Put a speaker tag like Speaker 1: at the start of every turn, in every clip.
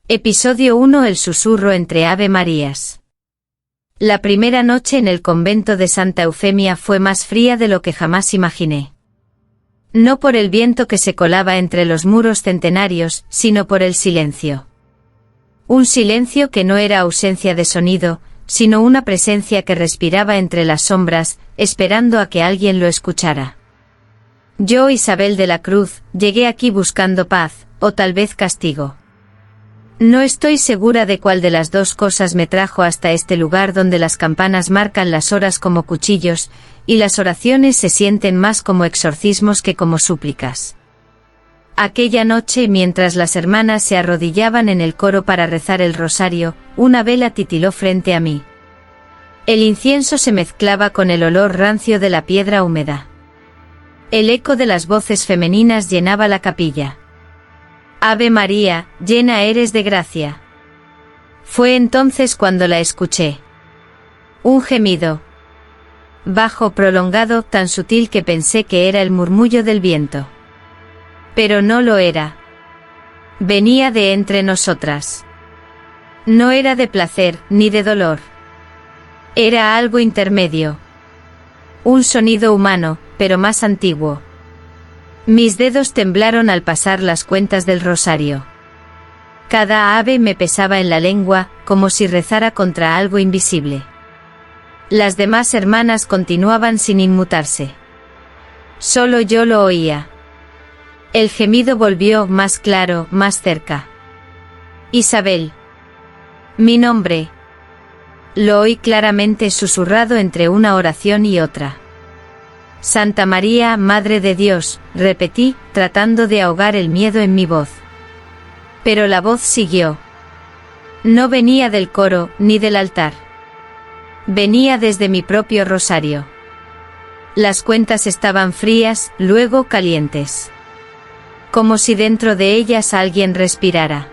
Speaker 1: Episodio 1. El susurro entre Ave Marías. La primera noche en el convento de Santa Eufemia fue más fría de lo que jamás imaginé. No por el viento que se colaba entre los muros centenarios, sino por el silencio. Un silencio que no era ausencia de sonido, sino una presencia que respiraba entre las sombras, esperando a que alguien lo escuchara. Yo, Isabel de la Cruz, llegué aquí buscando paz, o tal vez castigo. No estoy segura de cuál de las dos cosas me trajo hasta este lugar donde las campanas marcan las horas como cuchillos, y las oraciones se sienten más como exorcismos que como súplicas. Aquella noche, mientras las hermanas se arrodillaban en el coro para rezar el rosario, una vela titiló frente a mí. El incienso se mezclaba con el olor rancio de la piedra húmeda. El eco de las voces femeninas llenaba la capilla. Ave María, llena eres de gracia. Fue entonces cuando la escuché. Un gemido. Bajo, prolongado, tan sutil que pensé que era el murmullo del viento. Pero no lo era. Venía de entre nosotras. No era de placer, ni de dolor. Era algo intermedio. Un sonido humano, pero más antiguo. Mis dedos temblaron al pasar las cuentas del rosario. Cada ave me pesaba en la lengua, como si rezara contra algo invisible. Las demás hermanas continuaban sin inmutarse. Solo yo lo oía. El gemido volvió, más claro, más cerca. Isabel. Mi nombre. Lo oí claramente susurrado entre una oración y otra. Santa María, Madre de Dios, repetí, tratando de ahogar el miedo en mi voz. Pero la voz siguió. No venía del coro, ni del altar. Venía desde mi propio rosario. Las cuentas estaban frías, luego calientes. Como si dentro de ellas alguien respirara.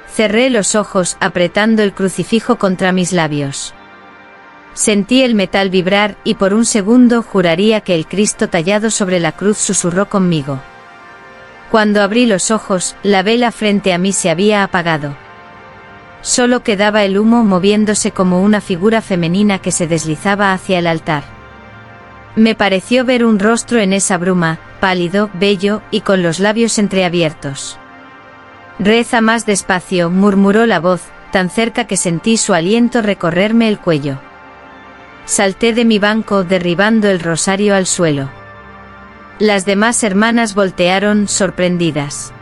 Speaker 1: Cerré los ojos, apretando el crucifijo contra mis labios. Sentí el metal vibrar y por un segundo juraría que el Cristo tallado sobre la cruz susurró conmigo. Cuando abrí los ojos, la vela frente a mí se había apagado. Solo quedaba el humo moviéndose como una figura femenina que se deslizaba hacia el altar. Me pareció ver un rostro en esa bruma, pálido, bello y con los labios entreabiertos. Reza más despacio, murmuró la voz, tan cerca que sentí su aliento recorrerme el cuello. Salté de mi banco derribando el rosario al suelo. Las demás hermanas voltearon sorprendidas.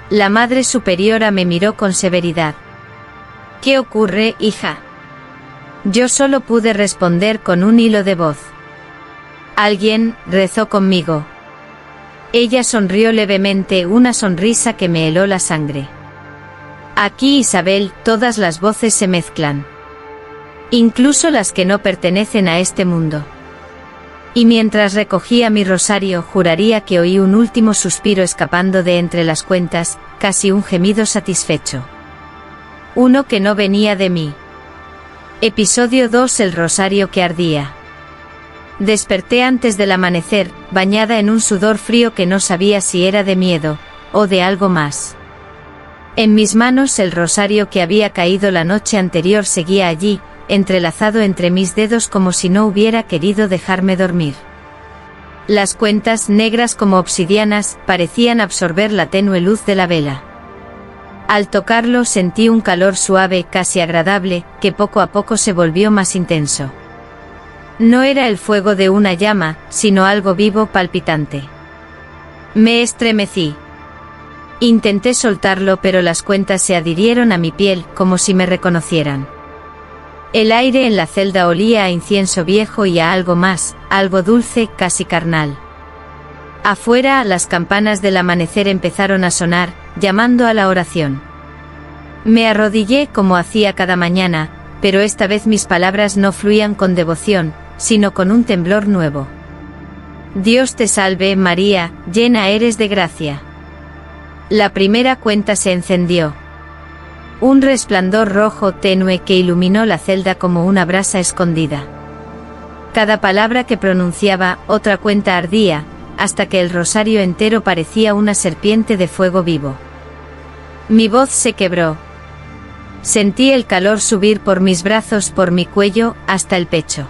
Speaker 1: La Madre Superiora me miró con severidad. ¿Qué ocurre, hija? Yo solo pude responder con un hilo de voz. Alguien rezó conmigo. Ella sonrió levemente, una sonrisa que me heló la sangre. Aquí, Isabel, todas las voces se mezclan. Incluso las que no pertenecen a este mundo. Y mientras recogía mi rosario juraría que oí un último suspiro escapando de entre las cuentas, casi un gemido satisfecho. Uno que no venía de mí. Episodio 2. El rosario que ardía. Desperté antes del amanecer, bañada en un sudor frío que no sabía si era de miedo, o de algo más. En mis manos el rosario que había caído la noche anterior seguía allí, entrelazado entre mis dedos como si no hubiera querido dejarme dormir. Las cuentas, negras como obsidianas, parecían absorber la tenue luz de la vela. Al tocarlo sentí un calor suave, casi agradable, que poco a poco se volvió más intenso. No era el fuego de una llama, sino algo vivo, palpitante. Me estremecí. Intenté soltarlo, pero las cuentas se adhirieron a mi piel, como si me reconocieran. El aire en la celda olía a incienso viejo y a algo más, algo dulce, casi carnal. Afuera, las campanas del amanecer empezaron a sonar, llamando a la oración. Me arrodillé como hacía cada mañana, pero esta vez mis palabras no fluían con devoción, sino con un temblor nuevo. Dios te salve, María, llena eres de gracia. La primera cuenta se encendió. Un resplandor rojo tenue que iluminó la celda como una brasa escondida. Cada palabra que pronunciaba, otra cuenta ardía, hasta que el rosario entero parecía una serpiente de fuego vivo. Mi voz se quebró. Sentí el calor subir por mis brazos, por mi cuello, hasta el pecho.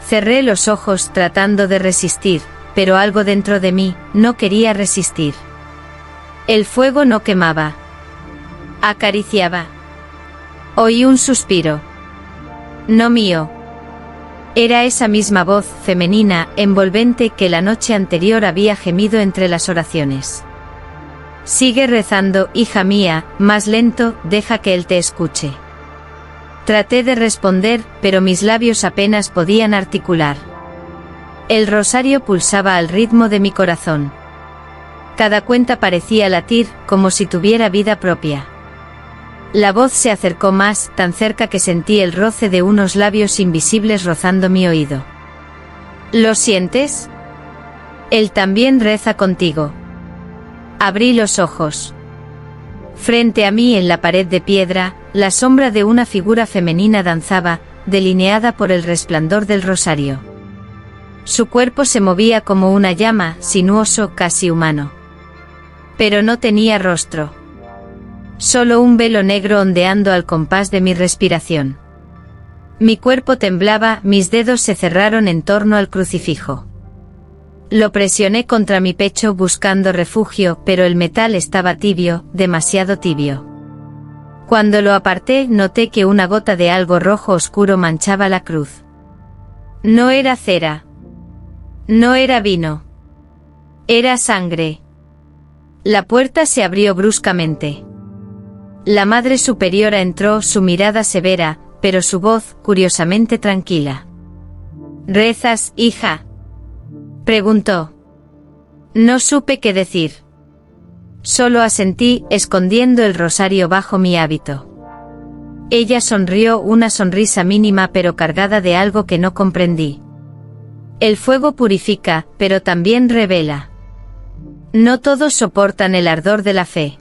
Speaker 1: Cerré los ojos tratando de resistir, pero algo dentro de mí no quería resistir. El fuego no quemaba. Acariciaba. Oí un suspiro. No mío. Era esa misma voz femenina, envolvente, que la noche anterior había gemido entre las oraciones. Sigue rezando, hija mía, más lento, deja que él te escuche. Traté de responder, pero mis labios apenas podían articular. El rosario pulsaba al ritmo de mi corazón. Cada cuenta parecía latir, como si tuviera vida propia. La voz se acercó más, tan cerca que sentí el roce de unos labios invisibles rozando mi oído. ¿Lo sientes? Él también reza contigo. Abrí los ojos. Frente a mí, en la pared de piedra, la sombra de una figura femenina danzaba, delineada por el resplandor del rosario. Su cuerpo se movía como una llama, sinuoso, casi humano. Pero no tenía rostro. Solo un velo negro ondeando al compás de mi respiración. Mi cuerpo temblaba, mis dedos se cerraron en torno al crucifijo. Lo presioné contra mi pecho buscando refugio, pero el metal estaba tibio, demasiado tibio. Cuando lo aparté, noté que una gota de algo rojo oscuro manchaba la cruz. No era cera. No era vino. Era sangre. La puerta se abrió bruscamente. La Madre Superiora entró, su mirada severa, pero su voz, curiosamente tranquila. ¿Rezas, hija?, preguntó. No supe qué decir. Solo asentí, escondiendo el rosario bajo mi hábito. Ella sonrió, una sonrisa mínima pero cargada de algo que no comprendí. El fuego purifica, pero también revela. No todos soportan el ardor de la fe.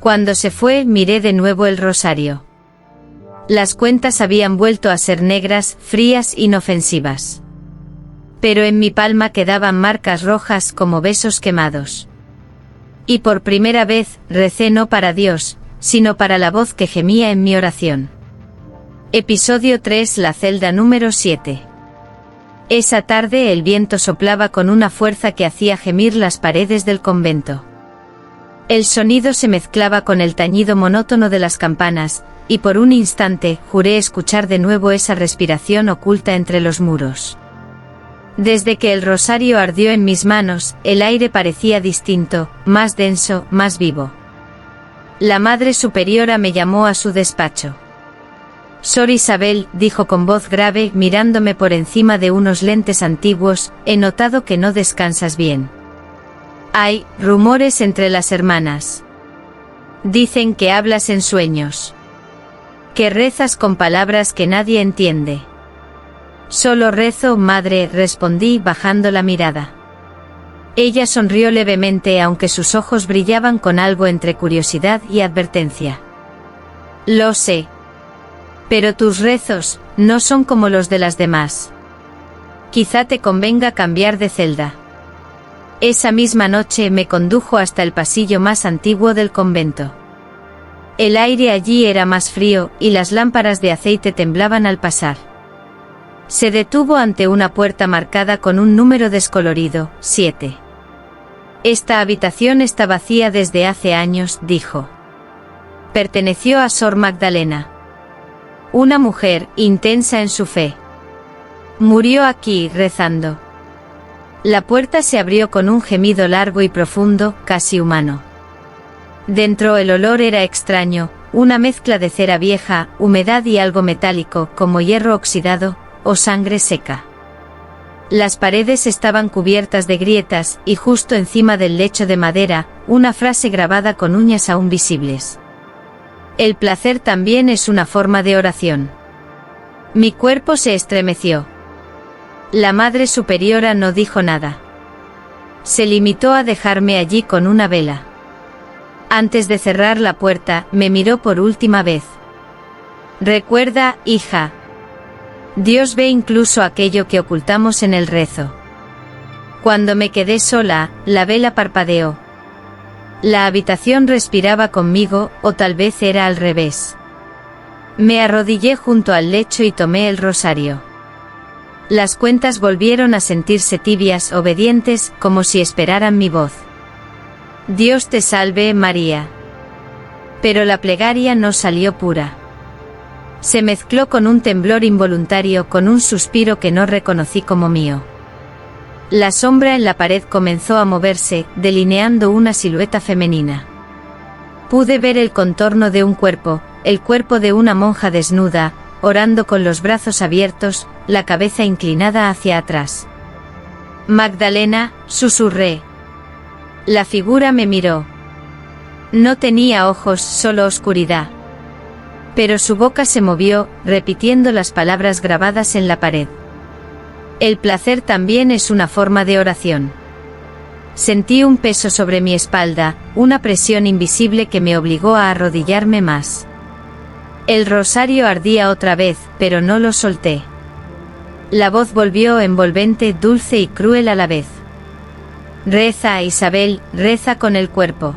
Speaker 1: Cuando se fue, miré de nuevo el rosario. Las cuentas habían vuelto a ser negras, frías, inofensivas. Pero en mi palma quedaban marcas rojas como besos quemados. Y por primera vez, recé no para Dios, sino para la voz que gemía en mi oración. Episodio 3, la celda número 7. Esa tarde el viento soplaba con una fuerza que hacía gemir las paredes del convento. El sonido se mezclaba con el tañido monótono de las campanas, y por un instante juré escuchar de nuevo esa respiración oculta entre los muros. Desde que el rosario ardió en mis manos, el aire parecía distinto, más denso, más vivo. La Madre Superiora me llamó a su despacho. Sor Isabel, dijo con voz grave, mirándome por encima de unos lentes antiguos, he notado que no descansas bien. Hay rumores entre las hermanas. Dicen que hablas en sueños. Que rezas con palabras que nadie entiende. Solo rezo, madre, respondí bajando la mirada. Ella sonrió levemente, aunque sus ojos brillaban con algo entre curiosidad y advertencia. Lo sé. Pero tus rezos no son como los de las demás. Quizá te convenga cambiar de celda. Esa misma noche me condujo hasta el pasillo más antiguo del convento. El aire allí era más frío, y las lámparas de aceite temblaban al pasar. Se detuvo ante una puerta marcada con un número descolorido, 7. Esta habitación está vacía desde hace años, dijo. Perteneció a Sor Magdalena. Una mujer, intensa en su fe. Murió aquí, rezando. La puerta se abrió con un gemido largo y profundo, casi humano. Dentro el olor era extraño, una mezcla de cera vieja, humedad y algo metálico, como hierro oxidado, o sangre seca. Las paredes estaban cubiertas de grietas, y justo encima del lecho de madera, una frase grabada con uñas aún visibles. El placer también es una forma de oración. Mi cuerpo se estremeció. La Madre Superiora no dijo nada. Se limitó a dejarme allí con una vela. Antes de cerrar la puerta, me miró por última vez. Recuerda, hija. Dios ve incluso aquello que ocultamos en el rezo. Cuando me quedé sola, la vela parpadeó. La habitación respiraba conmigo, o tal vez era al revés. Me arrodillé junto al lecho y tomé el rosario. Las cuentas volvieron a sentirse tibias, obedientes, como si esperaran mi voz. Dios te salve, María. Pero la plegaria no salió pura. Se mezcló con un temblor involuntario, con un suspiro que no reconocí como mío. La sombra en la pared comenzó a moverse, delineando una silueta femenina. Pude ver el contorno de un cuerpo, el cuerpo de una monja desnuda, orando con los brazos abiertos, la cabeza inclinada hacia atrás. Magdalena, susurré. La figura me miró. No tenía ojos, solo oscuridad. Pero su boca se movió, repitiendo las palabras grabadas en la pared. El placer también es una forma de oración. Sentí un peso sobre mi espalda, una presión invisible que me obligó a arrodillarme más. El rosario ardía otra vez, pero no lo solté. La voz volvió envolvente, dulce y cruel a la vez. Reza, Isabel, reza con el cuerpo.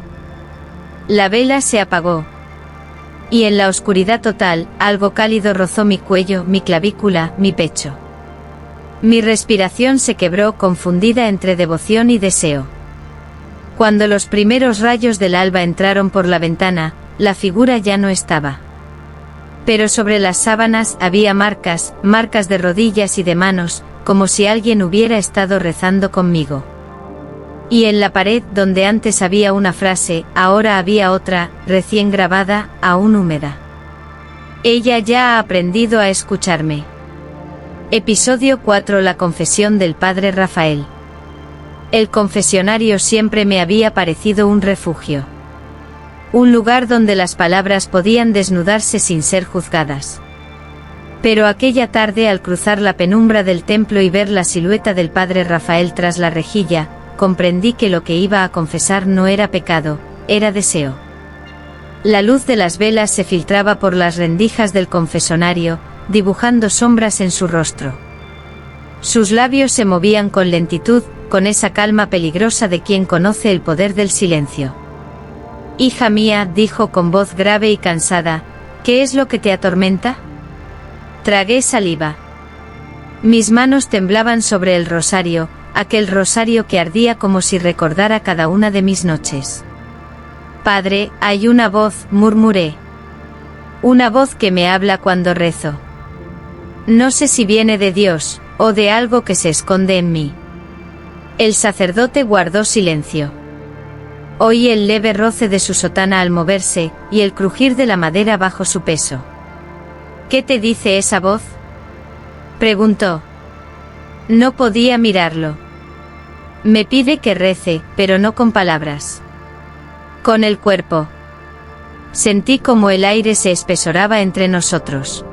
Speaker 1: La vela se apagó. Y en la oscuridad total, algo cálido rozó mi cuello, mi clavícula, mi pecho. Mi respiración se quebró, confundida entre devoción y deseo. Cuando los primeros rayos del alba entraron por la ventana, la figura ya no estaba. Pero sobre las sábanas había marcas, marcas de rodillas y de manos, como si alguien hubiera estado rezando conmigo. Y en la pared donde antes había una frase, ahora había otra, recién grabada, aún húmeda. Ella ya ha aprendido a escucharme. Episodio 4: La confesión del padre Rafael. El confesionario siempre me había parecido un refugio. Un lugar donde las palabras podían desnudarse sin ser juzgadas. Pero aquella tarde, al cruzar la penumbra del templo y ver la silueta del padre Rafael tras la rejilla, comprendí que lo que iba a confesar no era pecado, era deseo. La luz de las velas se filtraba por las rendijas del confesionario, dibujando sombras en su rostro. Sus labios se movían con lentitud, con esa calma peligrosa de quien conoce el poder del silencio. Hija mía, dijo con voz grave y cansada, ¿qué es lo que te atormenta? Tragué saliva. Mis manos temblaban sobre el rosario, aquel rosario que ardía como si recordara cada una de mis noches. Padre, hay una voz, murmuré. Una voz que me habla cuando rezo. No sé si viene de Dios, o de algo que se esconde en mí. El sacerdote guardó silencio. Oí el leve roce de su sotana al moverse, y el crujir de la madera bajo su peso. ¿Qué te dice esa voz?, preguntó. No podía mirarlo. Me pide que rece, pero no con palabras. Con el cuerpo. Sentí como el aire se espesoraba entre nosotros.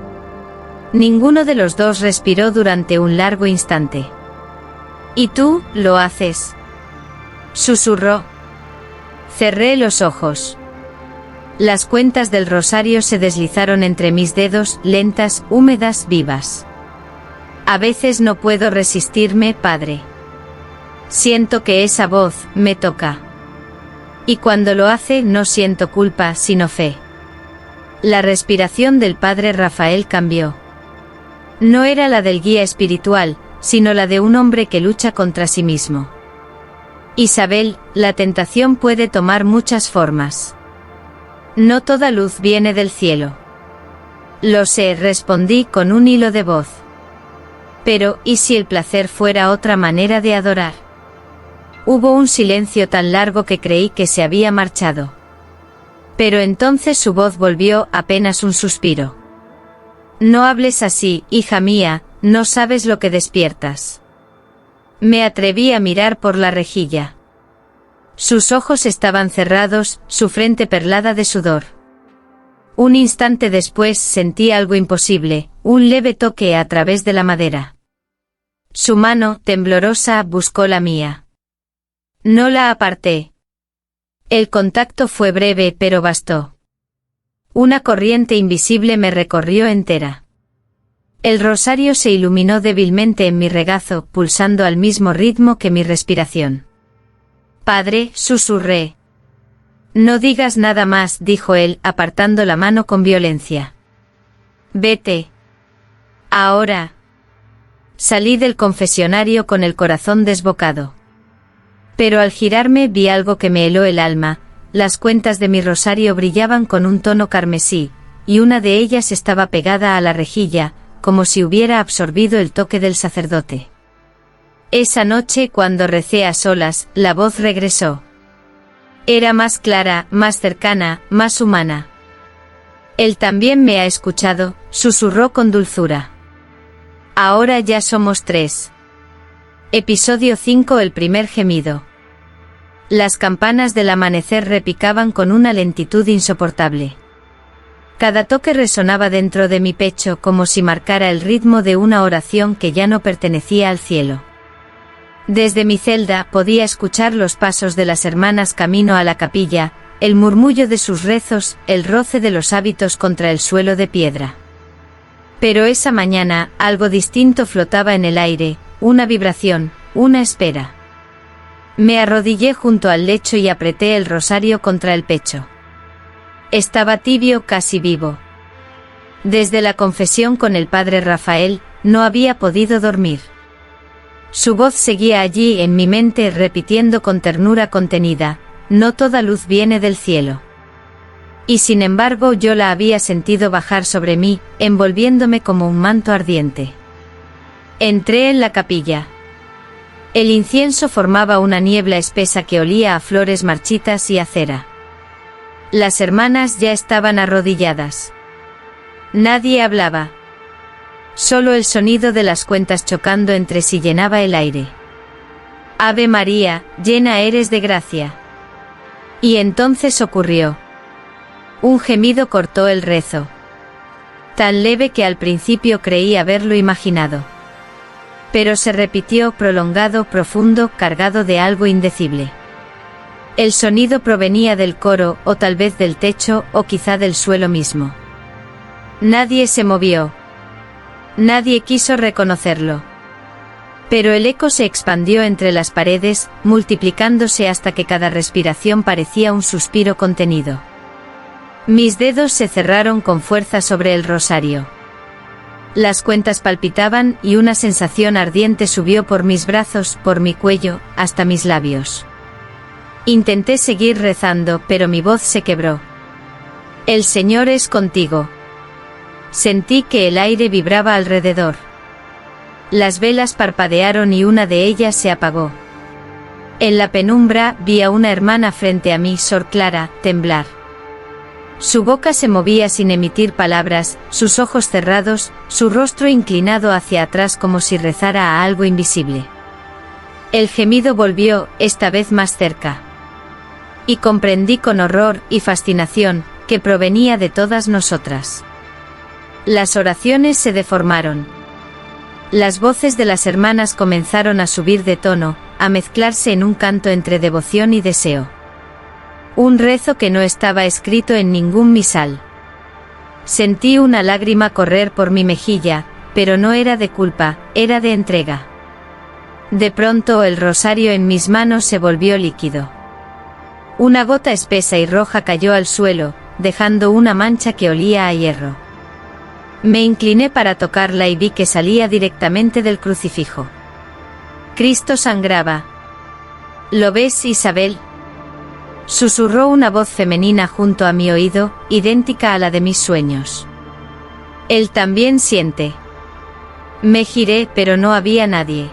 Speaker 1: Ninguno de los dos respiró durante un largo instante. ¿Y tú, lo haces?, susurró. Cerré los ojos. Las cuentas del rosario se deslizaron entre mis dedos, lentas, húmedas, vivas. A veces no puedo resistirme, padre. Siento que esa voz me toca. Y cuando lo hace no siento culpa, sino fe. La respiración del padre Rafael cambió. No era la del guía espiritual, sino la de un hombre que lucha contra sí mismo. Isabel, la tentación puede tomar muchas formas. No toda luz viene del cielo. Lo sé, respondí con un hilo de voz. Pero, ¿y si el placer fuera otra manera de adorar? Hubo un silencio tan largo que creí que se había marchado. Pero entonces su voz volvió, apenas un suspiro. No hables así, hija mía, no sabes lo que despiertas. Me atreví a mirar por la rejilla. Sus ojos estaban cerrados, su frente perlada de sudor. Un instante después sentí algo imposible, un leve toque a través de la madera. Su mano, temblorosa, buscó la mía. No la aparté. El contacto fue breve, pero bastó. Una corriente invisible me recorrió entera. El rosario se iluminó débilmente en mi regazo, pulsando al mismo ritmo que mi respiración. Padre, susurré. No digas nada más, dijo él, apartando la mano con violencia. Vete. Ahora. Salí del confesionario con el corazón desbocado. Pero al girarme vi algo que me heló el alma. Las cuentas de mi rosario brillaban con un tono carmesí, y una de ellas estaba pegada a la rejilla, como si hubiera absorbido el toque del sacerdote. Esa noche, cuando recé a solas, la voz regresó. Era más clara, más cercana, más humana. Él también me ha escuchado, susurró con dulzura. Ahora ya somos 3. Episodio 5. El primer gemido. Las campanas del amanecer repicaban con una lentitud insoportable. Cada toque resonaba dentro de mi pecho como si marcara el ritmo de una oración que ya no pertenecía al cielo. Desde mi celda podía escuchar los pasos de las hermanas camino a la capilla, el murmullo de sus rezos, el roce de los hábitos contra el suelo de piedra. Pero esa mañana, algo distinto flotaba en el aire, una vibración, una espera. Me arrodillé junto al lecho y apreté el rosario contra el pecho. Estaba tibio, casi vivo. Desde la confesión con el padre Rafael, no había podido dormir. Su voz seguía allí en mi mente repitiendo con ternura contenida, no toda luz viene del cielo. Y sin embargo yo la había sentido bajar sobre mí, envolviéndome como un manto ardiente. Entré en la capilla. El incienso formaba una niebla espesa que olía a flores marchitas y a cera. Las hermanas ya estaban arrodilladas. Nadie hablaba. Solo el sonido de las cuentas chocando entre sí llenaba el aire. Ave María, llena eres de gracia. Y entonces ocurrió. Un gemido cortó el rezo. Tan leve que al principio creí haberlo imaginado. Pero se repitió, prolongado, profundo, cargado de algo indecible. El sonido provenía del coro, o tal vez del techo, o quizá del suelo mismo. Nadie se movió. Nadie quiso reconocerlo. Pero el eco se expandió entre las paredes, multiplicándose hasta que cada respiración parecía un suspiro contenido. Mis dedos se cerraron con fuerza sobre el rosario. Las cuentas palpitaban y una sensación ardiente subió por mis brazos, por mi cuello, hasta mis labios. Intenté seguir rezando, pero mi voz se quebró. El Señor es contigo. Sentí que el aire vibraba alrededor. Las velas parpadearon y una de ellas se apagó. En la penumbra vi a una hermana frente a mí, Sor Clara, temblar. Su boca se movía sin emitir palabras, sus ojos cerrados, su rostro inclinado hacia atrás como si rezara a algo invisible. El gemido volvió, esta vez más cerca. Y comprendí con horror y fascinación, que provenía de todas nosotras. Las oraciones se deformaron. Las voces de las hermanas comenzaron a subir de tono, a mezclarse en un canto entre devoción y deseo. Un rezo que no estaba escrito en ningún misal. Sentí una lágrima correr por mi mejilla, pero no era de culpa, era de entrega. De pronto el rosario en mis manos se volvió líquido. Una gota espesa y roja cayó al suelo, dejando una mancha que olía a hierro. Me incliné para tocarla y vi que salía directamente del crucifijo. Cristo sangraba. ¿Lo ves, Isabel? Susurró una voz femenina junto a mi oído, idéntica a la de mis sueños. Él también siente. Me giré, pero no había nadie.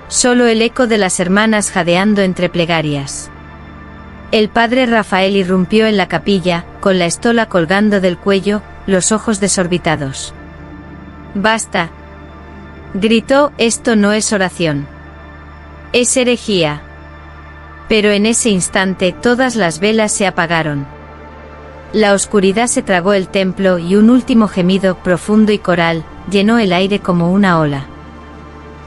Speaker 1: Solo el eco de las hermanas jadeando entre plegarias. El padre Rafael irrumpió en la capilla, con la estola colgando del cuello, los ojos desorbitados. «Basta», gritó, «esto no es oración. Es herejía». Pero en ese instante todas las velas se apagaron. La oscuridad se tragó el templo y un último gemido, profundo y coral, llenó el aire como una ola.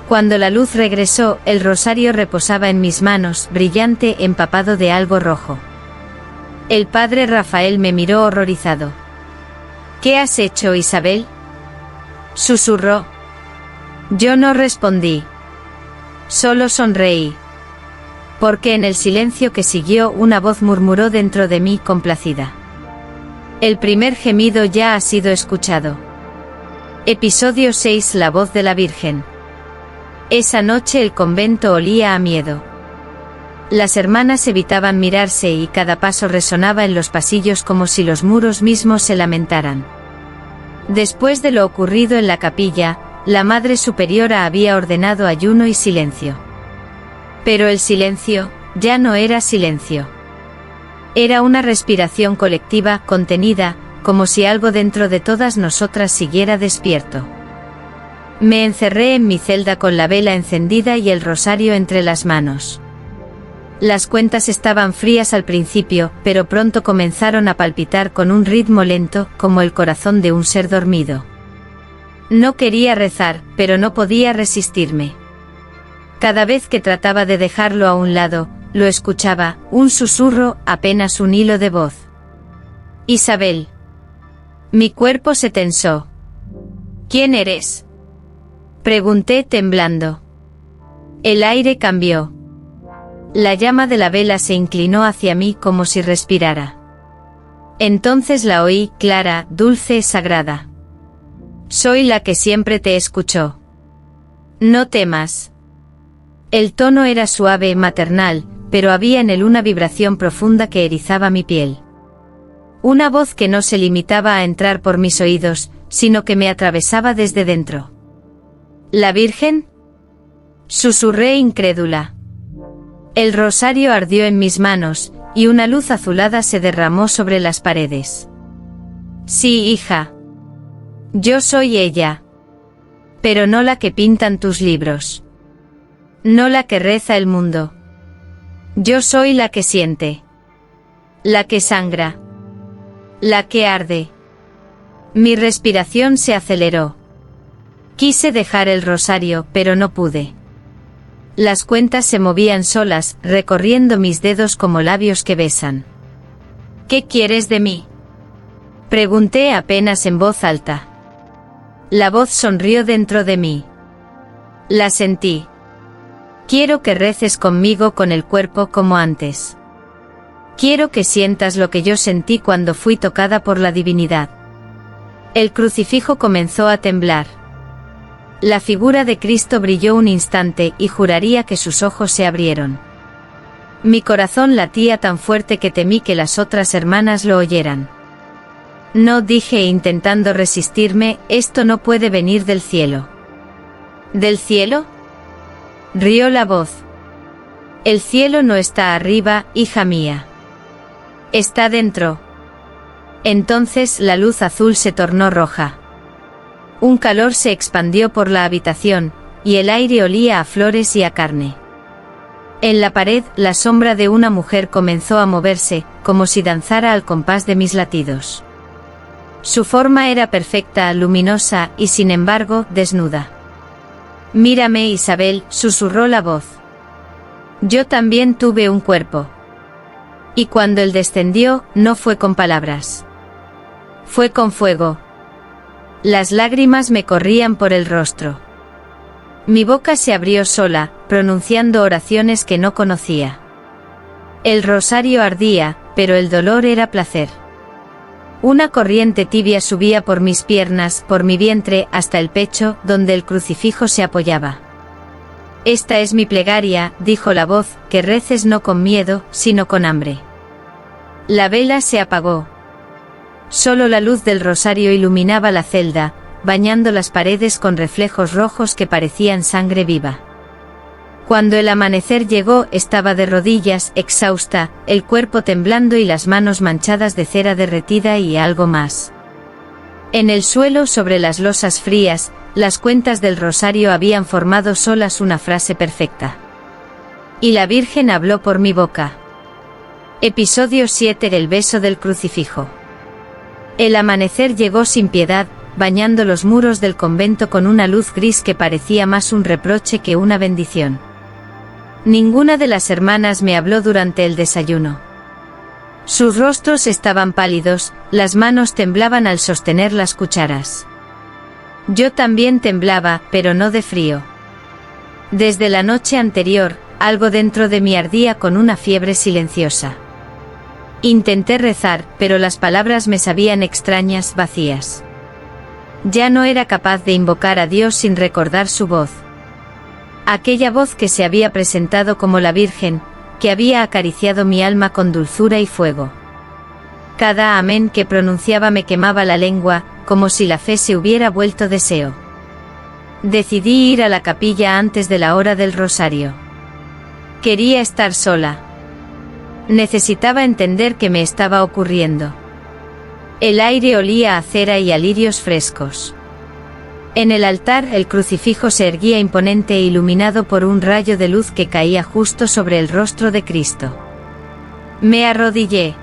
Speaker 1: Cuando la luz regresó, el rosario reposaba en mis manos, brillante, empapado de algo rojo. El padre Rafael me miró horrorizado. «¿Qué has hecho, Isabel?», susurró. Yo no respondí. Solo sonreí. Porque en el silencio que siguió una voz murmuró dentro de mí complacida. El primer gemido ya ha sido escuchado. Episodio 6. La voz de la Virgen. Esa noche el convento olía a miedo. Las hermanas evitaban mirarse y cada paso resonaba en los pasillos como si los muros mismos se lamentaran. Después de lo ocurrido en la capilla, la Madre Superiora había ordenado ayuno y silencio. Pero el silencio, ya no era silencio. Era una respiración colectiva, contenida, como si algo dentro de todas nosotras siguiera despierto. Me encerré en mi celda con la vela encendida y el rosario entre las manos. Las cuentas estaban frías al principio, pero pronto comenzaron a palpitar con un ritmo lento, como el corazón de un ser dormido. No quería rezar, pero no podía resistirme. Cada vez que trataba de dejarlo a un lado, lo escuchaba, un susurro, apenas un hilo de voz. Isabel. Mi cuerpo se tensó. ¿Quién eres? Pregunté temblando. El aire cambió. La llama de la vela se inclinó hacia mí como si respirara. Entonces la oí, clara, dulce, sagrada. Soy la que siempre te escuchó. No temas. El tono era suave, maternal, pero había en él una vibración profunda que erizaba mi piel. Una voz que no se limitaba a entrar por mis oídos, sino que me atravesaba desde dentro. ¿La Virgen? Susurré incrédula. El rosario ardió en mis manos, y una luz azulada se derramó sobre las paredes. Sí, hija. Yo soy ella. Pero no la que pintan tus libros. No la que reza el mundo. Yo soy la que siente. La que sangra. La que arde. Mi respiración se aceleró. Quise dejar el rosario, pero no pude. Las cuentas se movían solas, recorriendo mis dedos como labios que besan. ¿Qué quieres de mí? Pregunté apenas en voz alta. La voz sonrió dentro de mí. La sentí. Quiero que reces conmigo con el cuerpo como antes. Quiero que sientas lo que yo sentí cuando fui tocada por la divinidad. El crucifijo comenzó a temblar. La figura de Cristo brilló un instante y juraría que sus ojos se abrieron. Mi corazón latía tan fuerte que temí que las otras hermanas lo oyeran. No, dije intentando resistirme, esto no puede venir del cielo. ¿Del cielo? Rió la voz. El cielo no está arriba, hija mía. Está dentro. Entonces la luz azul se tornó roja. Un calor se expandió por la habitación, y el aire olía a flores y a carne. En la pared, la sombra de una mujer comenzó a moverse, como si danzara al compás de mis latidos. Su forma era perfecta, luminosa, y sin embargo, desnuda. Mírame, Isabel, susurró la voz. Yo también tuve un cuerpo. Y cuando él descendió, no fue con palabras. Fue con fuego. Las lágrimas me corrían por el rostro. Mi boca se abrió sola, pronunciando oraciones que no conocía. El rosario ardía, pero el dolor era placer. Una corriente tibia subía por mis piernas, por mi vientre, hasta el pecho, donde el crucifijo se apoyaba. Esta es mi plegaria, dijo la voz, que reces no con miedo, sino con hambre. La vela se apagó. Solo la luz del rosario iluminaba la celda, bañando las paredes con reflejos rojos que parecían sangre viva. Cuando el amanecer llegó, estaba de rodillas, exhausta, el cuerpo temblando y las manos manchadas de cera derretida y algo más. En el suelo, sobre las losas frías, las cuentas del rosario habían formado solas una frase perfecta. Y la Virgen habló por mi boca. Episodio 7. El beso del crucifijo. El amanecer llegó sin piedad, bañando los muros del convento con una luz gris que parecía más un reproche que una bendición. Ninguna de las hermanas me habló durante el desayuno. Sus rostros estaban pálidos, las manos temblaban al sostener las cucharas. Yo también temblaba, pero no de frío. Desde la noche anterior, algo dentro de mí ardía con una fiebre silenciosa. Intenté rezar, pero las palabras me sabían extrañas, vacías. Ya no era capaz de invocar a Dios sin recordar su voz. Aquella voz que se había presentado como la Virgen, que había acariciado mi alma con dulzura y fuego. Cada amén que pronunciaba me quemaba la lengua, como si la fe se hubiera vuelto deseo. Decidí ir a la capilla antes de la hora del rosario. Quería estar sola. Necesitaba entender qué me estaba ocurriendo. El aire olía a cera y a lirios frescos. En el altar el crucifijo se erguía imponente e iluminado por un rayo de luz que caía justo sobre el rostro de Cristo. Me arrodillé.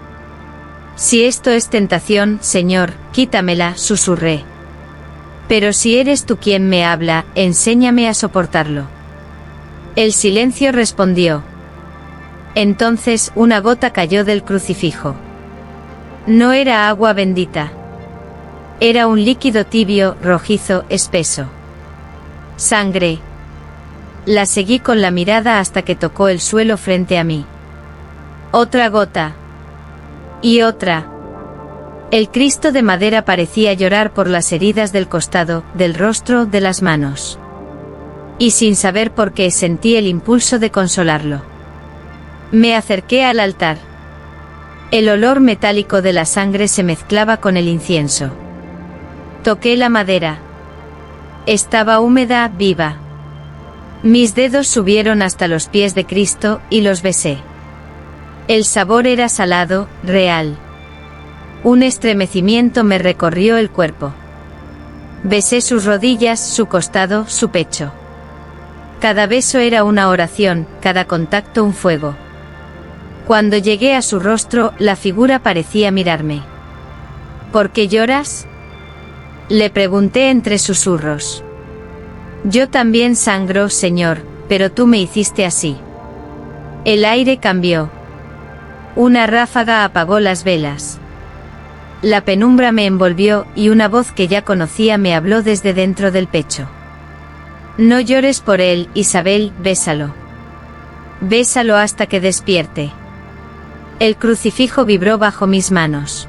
Speaker 1: Si esto es tentación, Señor, quítamela, susurré. Pero si eres tú quien me habla, enséñame a soportarlo. El silencio respondió. Entonces una gota cayó del crucifijo. No era agua bendita. Era un líquido tibio, rojizo, espeso. Sangre. La seguí con la mirada hasta que tocó el suelo frente a mí. Otra gota. Y otra. El Cristo de madera parecía llorar por las heridas del costado, del rostro, de las manos. Y sin saber por qué sentí el impulso de consolarlo. Me acerqué al altar. El olor metálico de la sangre se mezclaba con el incienso. Toqué la madera. Estaba húmeda, viva. Mis dedos subieron hasta los pies de Cristo, y los besé. El sabor era salado, real. Un estremecimiento me recorrió el cuerpo. Besé sus rodillas, su costado, su pecho. Cada beso era una oración, cada contacto un fuego. Cuando llegué a su rostro, la figura parecía mirarme. ¿Por qué lloras?, le pregunté entre susurros. Yo también sangro, Señor, pero tú me hiciste así. El aire cambió. Una ráfaga apagó las velas. La penumbra me envolvió y una voz que ya conocía me habló desde dentro del pecho. No llores por él, Isabel, bésalo. Bésalo hasta que despierte. El crucifijo vibró bajo mis manos.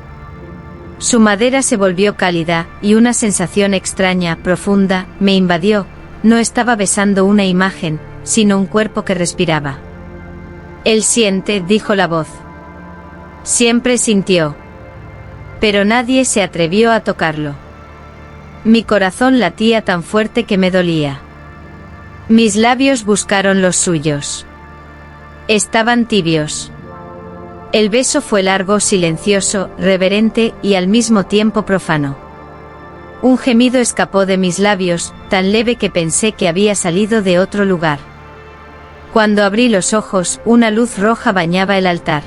Speaker 1: Su madera se volvió cálida, y una sensación extraña, profunda, me invadió. No estaba besando una imagen, sino un cuerpo que respiraba. Él siente, dijo la voz. Siempre sintió. Pero nadie se atrevió a tocarlo. Mi corazón latía tan fuerte que me dolía. Mis labios buscaron los suyos. Estaban tibios. El beso fue largo, silencioso, reverente y al mismo tiempo profano. Un gemido escapó de mis labios, tan leve que pensé que había salido de otro lugar. Cuando abrí los ojos, una luz roja bañaba el altar.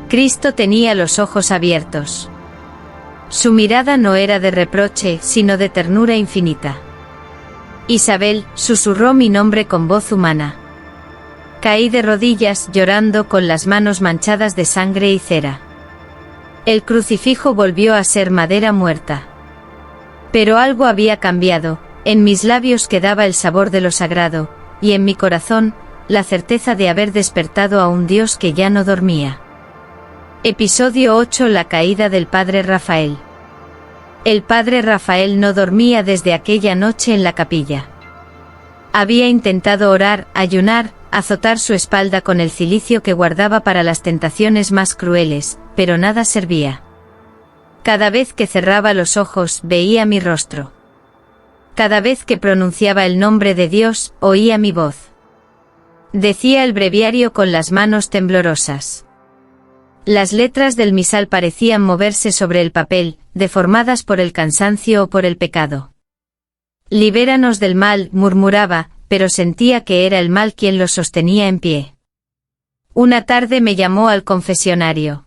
Speaker 1: Cristo tenía los ojos abiertos. Su mirada no era de reproche, sino de ternura infinita. Isabel, susurró mi nombre con voz humana. Caí de rodillas, llorando con las manos manchadas de sangre y cera. El crucifijo volvió a ser madera muerta. Pero algo había cambiado, en mis labios quedaba el sabor de lo sagrado, y en mi corazón, la certeza de haber despertado a un Dios que ya no dormía. Episodio 8: La caída del padre Rafael. El padre Rafael no dormía desde aquella noche en la capilla. Había intentado orar, ayunar, azotar su espalda con el cilicio que guardaba para las tentaciones más crueles, pero nada servía. Cada vez que cerraba los ojos, veía mi rostro. Cada vez que pronunciaba el nombre de Dios, oía mi voz. Decía el breviario con las manos temblorosas. Las letras del misal parecían moverse sobre el papel, deformadas por el cansancio o por el pecado. Libéranos del mal, murmuraba, pero sentía que era el mal quien lo sostenía en pie. Una tarde me llamó al confesionario.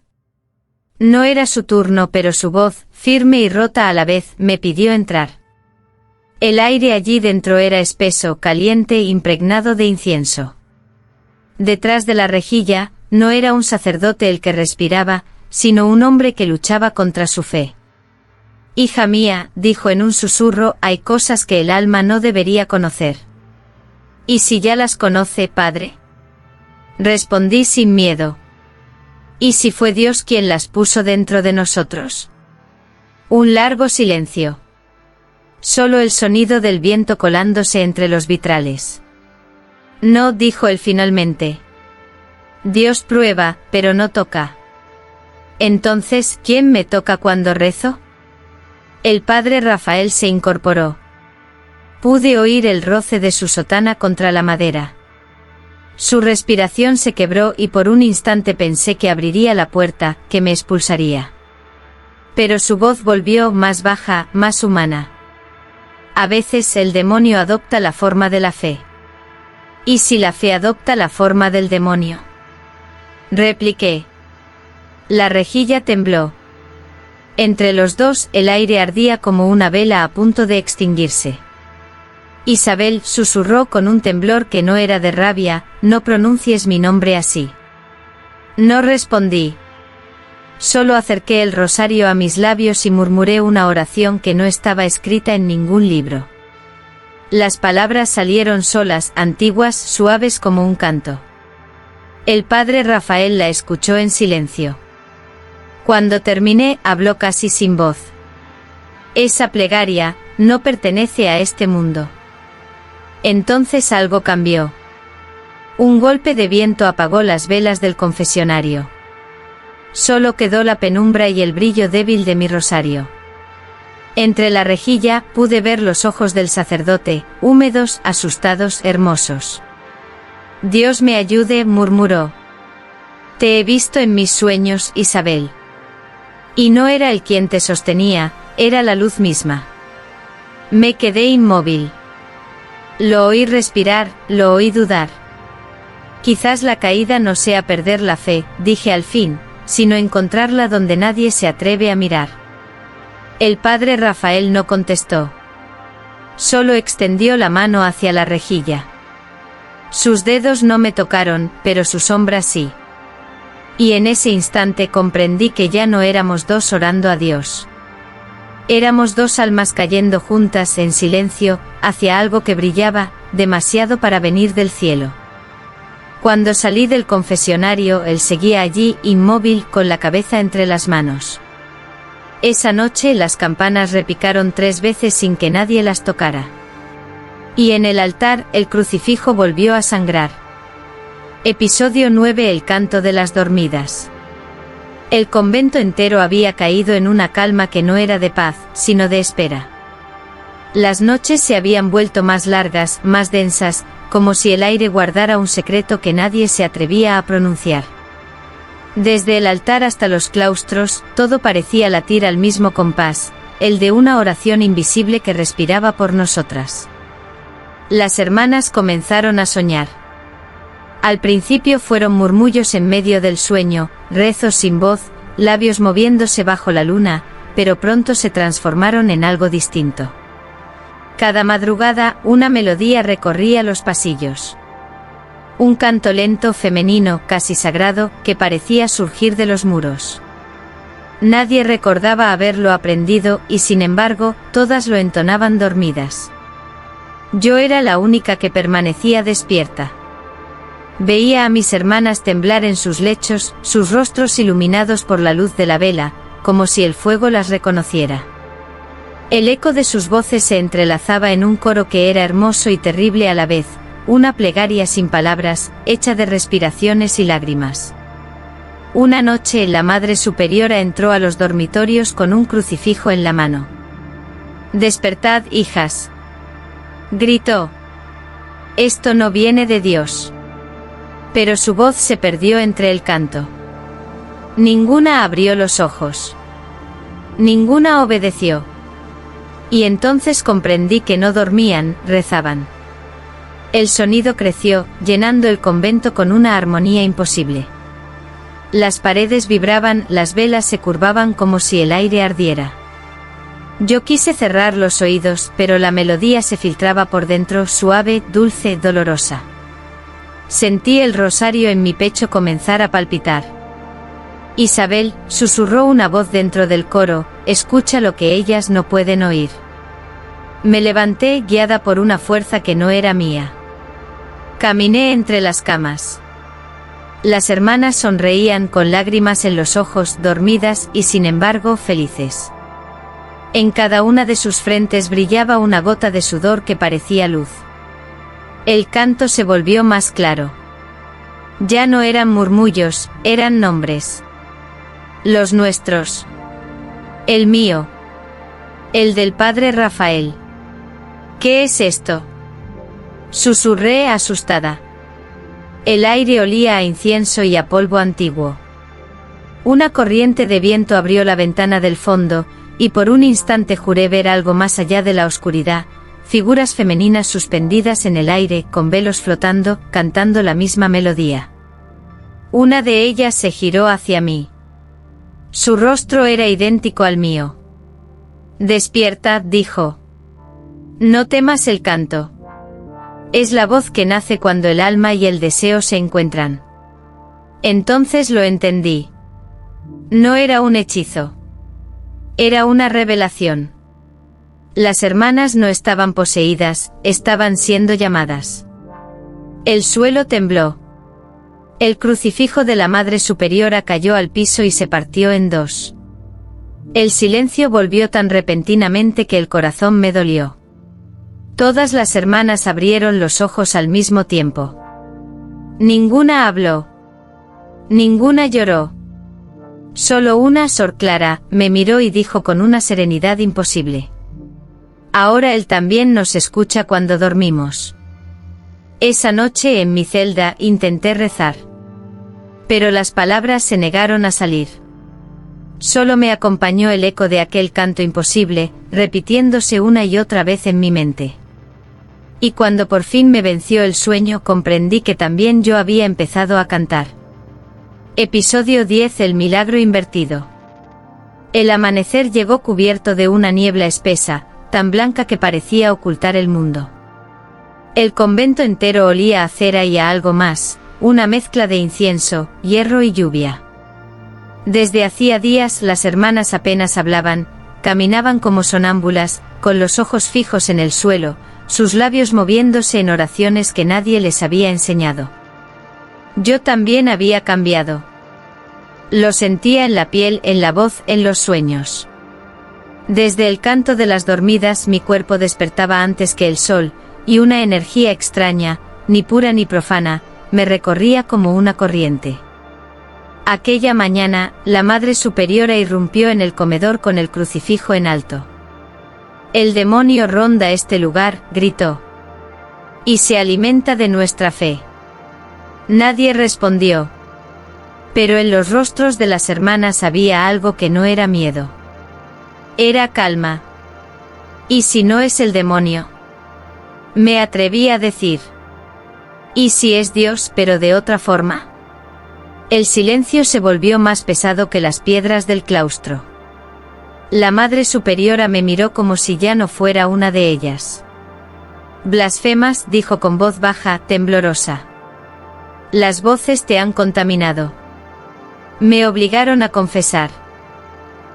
Speaker 1: No era su turno, pero su voz, firme y rota a la vez, me pidió entrar. El aire allí dentro era espeso, caliente e impregnado de incienso. Detrás de la rejilla, no era un sacerdote el que respiraba, sino un hombre que luchaba contra su fe. Hija mía, dijo en un susurro, hay cosas que el alma no debería conocer. ¿Y si ya las conoce, padre? Respondí sin miedo. ¿Y si fue Dios quien las puso dentro de nosotros? Un largo silencio. Solo el sonido del viento colándose entre los vitrales. No, dijo él finalmente. Dios prueba, pero no toca. Entonces, ¿quién me toca cuando rezo? El padre Rafael se incorporó. Pude oír el roce de su sotana contra la madera. Su respiración se quebró y por un instante pensé que abriría la puerta, que me expulsaría. Pero su voz volvió más baja, más humana. A veces el demonio adopta la forma de la fe. ¿Y si la fe adopta la forma del demonio? Repliqué. La rejilla tembló. Entre los dos el aire ardía como una vela a punto de extinguirse. Isabel susurró con un temblor que no era de rabia, no pronuncies mi nombre así. No respondí. Solo acerqué el rosario a mis labios y murmuré una oración que no estaba escrita en ningún libro. Las palabras salieron solas, antiguas, suaves como un canto. El padre Rafael la escuchó en silencio. Cuando terminé, habló casi sin voz. Esa plegaria no pertenece a este mundo. Entonces algo cambió. Un golpe de viento apagó las velas del confesionario. Solo quedó la penumbra y el brillo débil de mi rosario. Entre la rejilla pude ver los ojos del sacerdote, húmedos, asustados, hermosos. Dios me ayude, murmuró. Te he visto en mis sueños, Isabel. Y no era él quien te sostenía, era la luz misma. Me quedé inmóvil. Lo oí respirar, lo oí dudar. Quizás la caída no sea perder la fe, dije al fin, sino encontrarla donde nadie se atreve a mirar. El padre Rafael no contestó. Solo extendió la mano hacia la rejilla. Sus dedos no me tocaron, pero su sombra sí. Y en ese instante comprendí que ya no éramos dos orando a Dios. Éramos dos almas cayendo juntas en silencio, hacia algo que brillaba, demasiado para venir del cielo. Cuando salí del confesionario, él seguía allí, inmóvil, con la cabeza entre las manos. Esa noche las campanas repicaron 3 veces sin que nadie las tocara. Y en el altar, el crucifijo volvió a sangrar. Episodio 9: El canto de las dormidas. El convento entero había caído en una calma que no era de paz, sino de espera. Las noches se habían vuelto más largas, más densas, como si el aire guardara un secreto que nadie se atrevía a pronunciar. Desde el altar hasta los claustros, todo parecía latir al mismo compás, el de una oración invisible que respiraba por nosotras. Las hermanas comenzaron a soñar. Al principio fueron murmullos en medio del sueño, rezos sin voz, labios moviéndose bajo la luna, pero pronto se transformaron en algo distinto. Cada madrugada, una melodía recorría los pasillos. Un canto lento, femenino, casi sagrado, que parecía surgir de los muros. Nadie recordaba haberlo aprendido y sin embargo, todas lo entonaban dormidas. Yo era la única que permanecía despierta. Veía a mis hermanas temblar en sus lechos, sus rostros iluminados por la luz de la vela, como si el fuego las reconociera. El eco de sus voces se entrelazaba en un coro que era hermoso y terrible a la vez, una plegaria sin palabras, hecha de respiraciones y lágrimas. Una noche la Madre Superiora entró a los dormitorios con un crucifijo en la mano. «Despertad, hijas», gritó. «Esto no viene de Dios». Pero su voz se perdió entre el canto. Ninguna abrió los ojos. Ninguna obedeció. Y entonces comprendí que no dormían, rezaban. El sonido creció, llenando el convento con una armonía imposible. Las paredes vibraban, las velas se curvaban como si el aire ardiera. Yo quise cerrar los oídos, pero la melodía se filtraba por dentro, suave, dulce, dolorosa. Sentí el rosario en mi pecho comenzar a palpitar. Isabel, susurró una voz dentro del coro, escucha lo que ellas no pueden oír. Me levanté, guiada por una fuerza que no era mía. Caminé entre las camas. Las hermanas sonreían con lágrimas en los ojos, dormidas y sin embargo felices. En cada una de sus frentes brillaba una gota de sudor que parecía luz. El canto se volvió más claro. Ya no eran murmullos, eran nombres. Los nuestros. El mío. El del padre Rafael. ¿Qué es esto? Susurré asustada. El aire olía a incienso y a polvo antiguo. Una corriente de viento abrió la ventana del fondo, y por un instante juré ver algo más allá de la oscuridad, figuras femeninas suspendidas en el aire, con velos flotando, cantando la misma melodía. Una de ellas se giró hacia mí. Su rostro era idéntico al mío. «Despierta», dijo. «No temas el canto. Es la voz que nace cuando el alma y el deseo se encuentran». Entonces lo entendí. No era un hechizo. Era una revelación. Las hermanas no estaban poseídas, estaban siendo llamadas. El suelo tembló. El crucifijo de la Madre Superiora cayó al piso y se partió en dos. El silencio volvió tan repentinamente que el corazón me dolió. Todas las hermanas abrieron los ojos al mismo tiempo. Ninguna habló. Ninguna lloró. Solo una, Sor Clara, me miró y dijo con una serenidad imposible: «Ahora Él también nos escucha cuando dormimos». Esa noche en mi celda intenté rezar. Pero las palabras se negaron a salir. Solo me acompañó el eco de aquel canto imposible, repitiéndose una y otra vez en mi mente. Y cuando por fin me venció el sueño, comprendí que también yo había empezado a cantar. Episodio 10: El milagro invertido. El amanecer llegó cubierto de una niebla espesa, tan blanca que parecía ocultar el mundo. El convento entero olía a cera y a algo más, una mezcla de incienso, hierro y lluvia. Desde hacía días las hermanas apenas hablaban, caminaban como sonámbulas, con los ojos fijos en el suelo, sus labios moviéndose en oraciones que nadie les había enseñado. Yo también había cambiado. Lo sentía en la piel, en la voz, en los sueños. Desde el canto de las dormidas mi cuerpo despertaba antes que el sol, y una energía extraña, ni pura ni profana, me recorría como una corriente. Aquella mañana, la Madre Superiora irrumpió en el comedor con el crucifijo en alto. «El demonio ronda este lugar», gritó. «Y se alimenta de nuestra fe». Nadie respondió. Pero en los rostros de las hermanas había algo que no era miedo. Era calma. «¿Y si no es el demonio?», me atreví a decir. «¿Y si es Dios, pero de otra forma?». El silencio se volvió más pesado que las piedras del claustro. La Madre Superiora me miró como si ya no fuera una de ellas. «Blasfemas», dijo con voz baja, temblorosa. «Las voces te han contaminado. Me obligaron a confesar».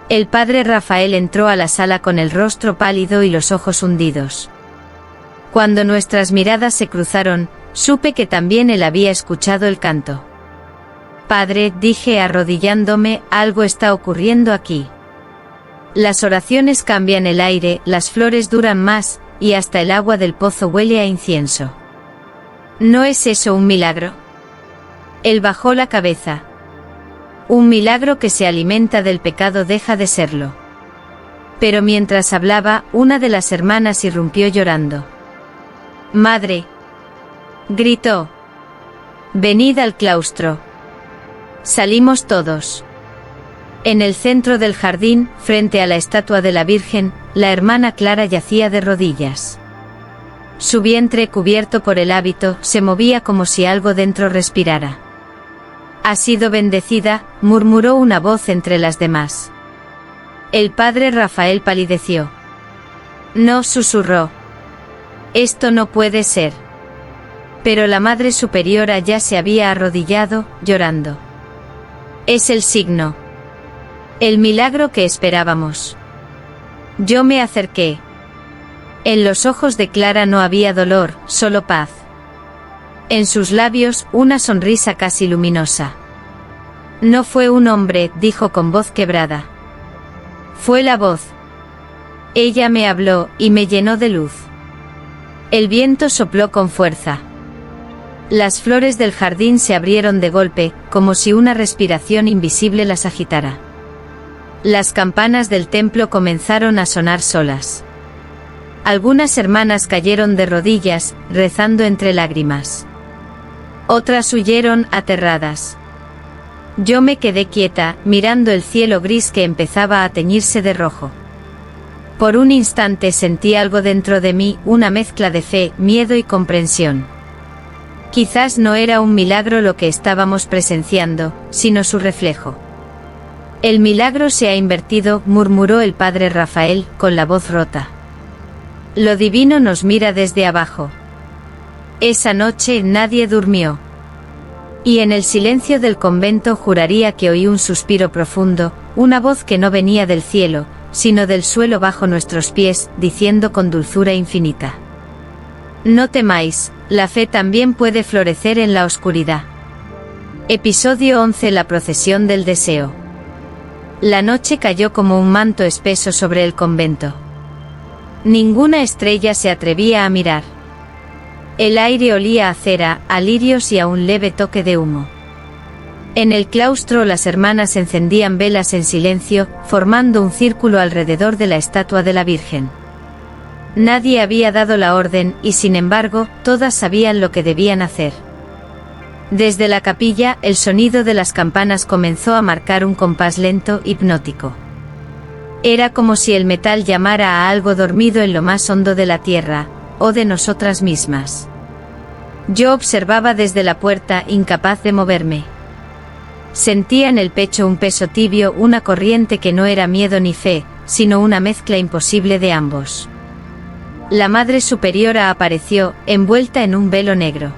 Speaker 1: El padre Rafael entró a la sala con el rostro pálido y los ojos hundidos. Cuando nuestras miradas se cruzaron, supe que también él había escuchado el canto. «Padre», dije arrodillándome, «algo está ocurriendo aquí. Las oraciones cambian el aire, las flores duran más, y hasta el agua del pozo huele a incienso. ¿No es eso un milagro?». Él bajó la cabeza. «Un milagro que se alimenta del pecado deja de serlo». Pero mientras hablaba, una de las hermanas irrumpió llorando. «Madre», gritó, «venid al claustro». Salimos todos. En el centro del jardín, frente a la estatua de la Virgen, la hermana Clara yacía de rodillas. Su vientre, cubierto por el hábito, se movía como si algo dentro respirara. «Ha sido bendecida», murmuró una voz entre las demás. El padre Rafael palideció. «No», susurró. «Esto no puede ser». Pero la Madre Superiora ya se había arrodillado, llorando. «Es el signo. El milagro que esperábamos». Yo me acerqué. En los ojos de Clara no había dolor, solo paz. En sus labios, una sonrisa casi luminosa. No fue un hombre, dijo con voz quebrada. Fue la voz. Ella me habló, y me llenó de luz. El viento sopló con fuerza. Las flores del jardín se abrieron de golpe, como si una respiración invisible las agitara. Las campanas del templo comenzaron a sonar solas. Algunas hermanas cayeron de rodillas, rezando entre lágrimas. Otras huyeron, aterradas. Yo me quedé quieta, mirando el cielo gris que empezaba a teñirse de rojo. Por un instante sentí algo dentro de mí, una mezcla de fe, miedo y comprensión. Quizás no era un milagro lo que estábamos presenciando, sino su reflejo. El milagro se ha invertido, murmuró el padre Rafael, con la voz rota. Lo divino nos mira desde abajo. Esa noche nadie durmió. Y en el silencio del convento juraría que oí un suspiro profundo, una voz que no venía del cielo, sino del suelo bajo nuestros pies, diciendo con dulzura infinita: no temáis, la fe también puede florecer en la oscuridad. Episodio 11. La procesión del deseo. La noche cayó como un manto espeso sobre el convento. Ninguna estrella se atrevía a mirar. El aire olía a cera, a lirios y a un leve toque de humo. En el claustro las hermanas encendían velas en silencio, formando un círculo alrededor de la estatua de la Virgen. Nadie había dado la orden, y sin embargo, todas sabían lo que debían hacer. Desde la capilla, el sonido de las campanas comenzó a marcar un compás lento, hipnótico. Era como si el metal llamara a algo dormido en lo más hondo de la tierra, o de nosotras mismas. Yo observaba desde la puerta, incapaz de moverme. Sentía en el pecho un peso tibio, una corriente que no era miedo ni fe, sino una mezcla imposible de ambos. La Madre Superiora apareció, envuelta en un velo negro.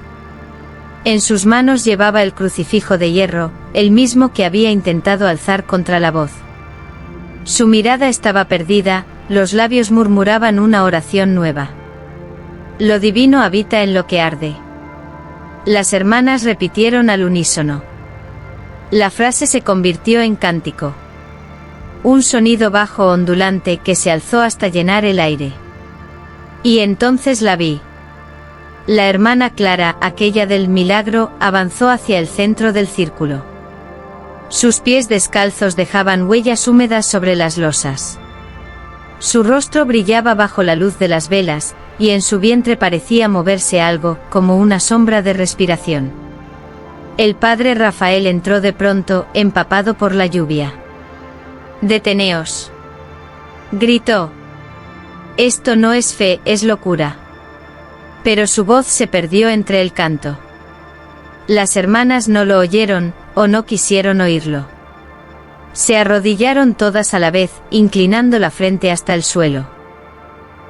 Speaker 1: En sus manos llevaba el crucifijo de hierro, el mismo que había intentado alzar contra la voz. Su mirada estaba perdida, los labios murmuraban una oración nueva. Lo divino habita en lo que arde. Las hermanas repitieron al unísono. La frase se convirtió en cántico. Un sonido bajo ondulante que se alzó hasta llenar el aire. Y entonces la vi. La hermana Clara, aquella del milagro, avanzó hacia el centro del círculo. Sus pies descalzos dejaban huellas húmedas sobre las losas. Su rostro brillaba bajo la luz de las velas, y en su vientre parecía moverse algo, como una sombra de respiración. El padre Rafael entró de pronto, empapado por la lluvia. «Deteneos», gritó. «Esto no es fe, es locura». Pero su voz se perdió entre el canto. Las hermanas no lo oyeron, o no quisieron oírlo. Se arrodillaron todas a la vez, inclinando la frente hasta el suelo.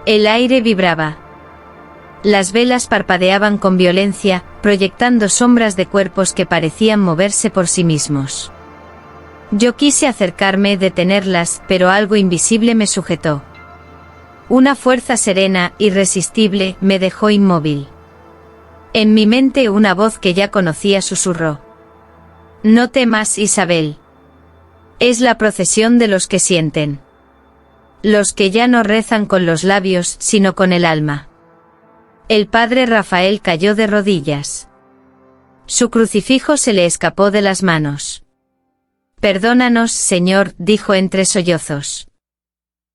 Speaker 1: El aire vibraba. Las velas parpadeaban con violencia, proyectando sombras de cuerpos que parecían moverse por sí mismos. Yo quise acercarme, detenerlas, pero algo invisible me sujetó. Una fuerza serena, irresistible, me dejó inmóvil. En mi mente una voz que ya conocía susurró: «No temas, Isabel. Es la procesión de los que sienten. Los que ya no rezan con los labios, sino con el alma». El padre Rafael cayó de rodillas. Su crucifijo se le escapó de las manos. «Perdónanos, Señor», dijo entre sollozos.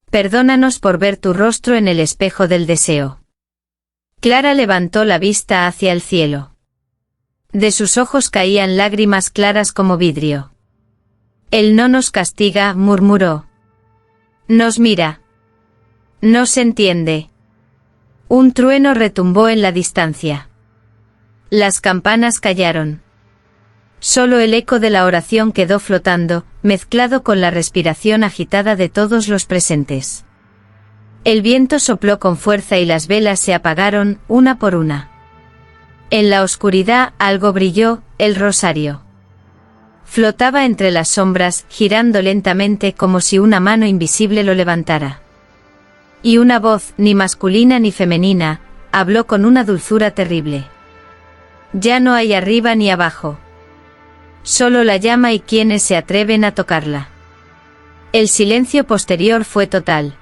Speaker 1: «Perdónanos por ver tu rostro en el espejo del deseo». Clara levantó la vista hacia el cielo. De sus ojos caían lágrimas claras como vidrio. «Él no nos castiga», murmuró. «Nos mira. No se entiende». Un trueno retumbó en la distancia. Las campanas callaron. Solo el eco de la oración quedó flotando, mezclado con la respiración agitada de todos los presentes. El viento sopló con fuerza y las velas se apagaron, una por una. En la oscuridad algo brilló, el rosario. Flotaba entre las sombras, girando lentamente como si una mano invisible lo levantara. Y una voz, ni masculina ni femenina, habló con una dulzura terrible. Ya no hay arriba ni abajo. Solo la llama y quienes se atreven a tocarla. El silencio posterior fue total.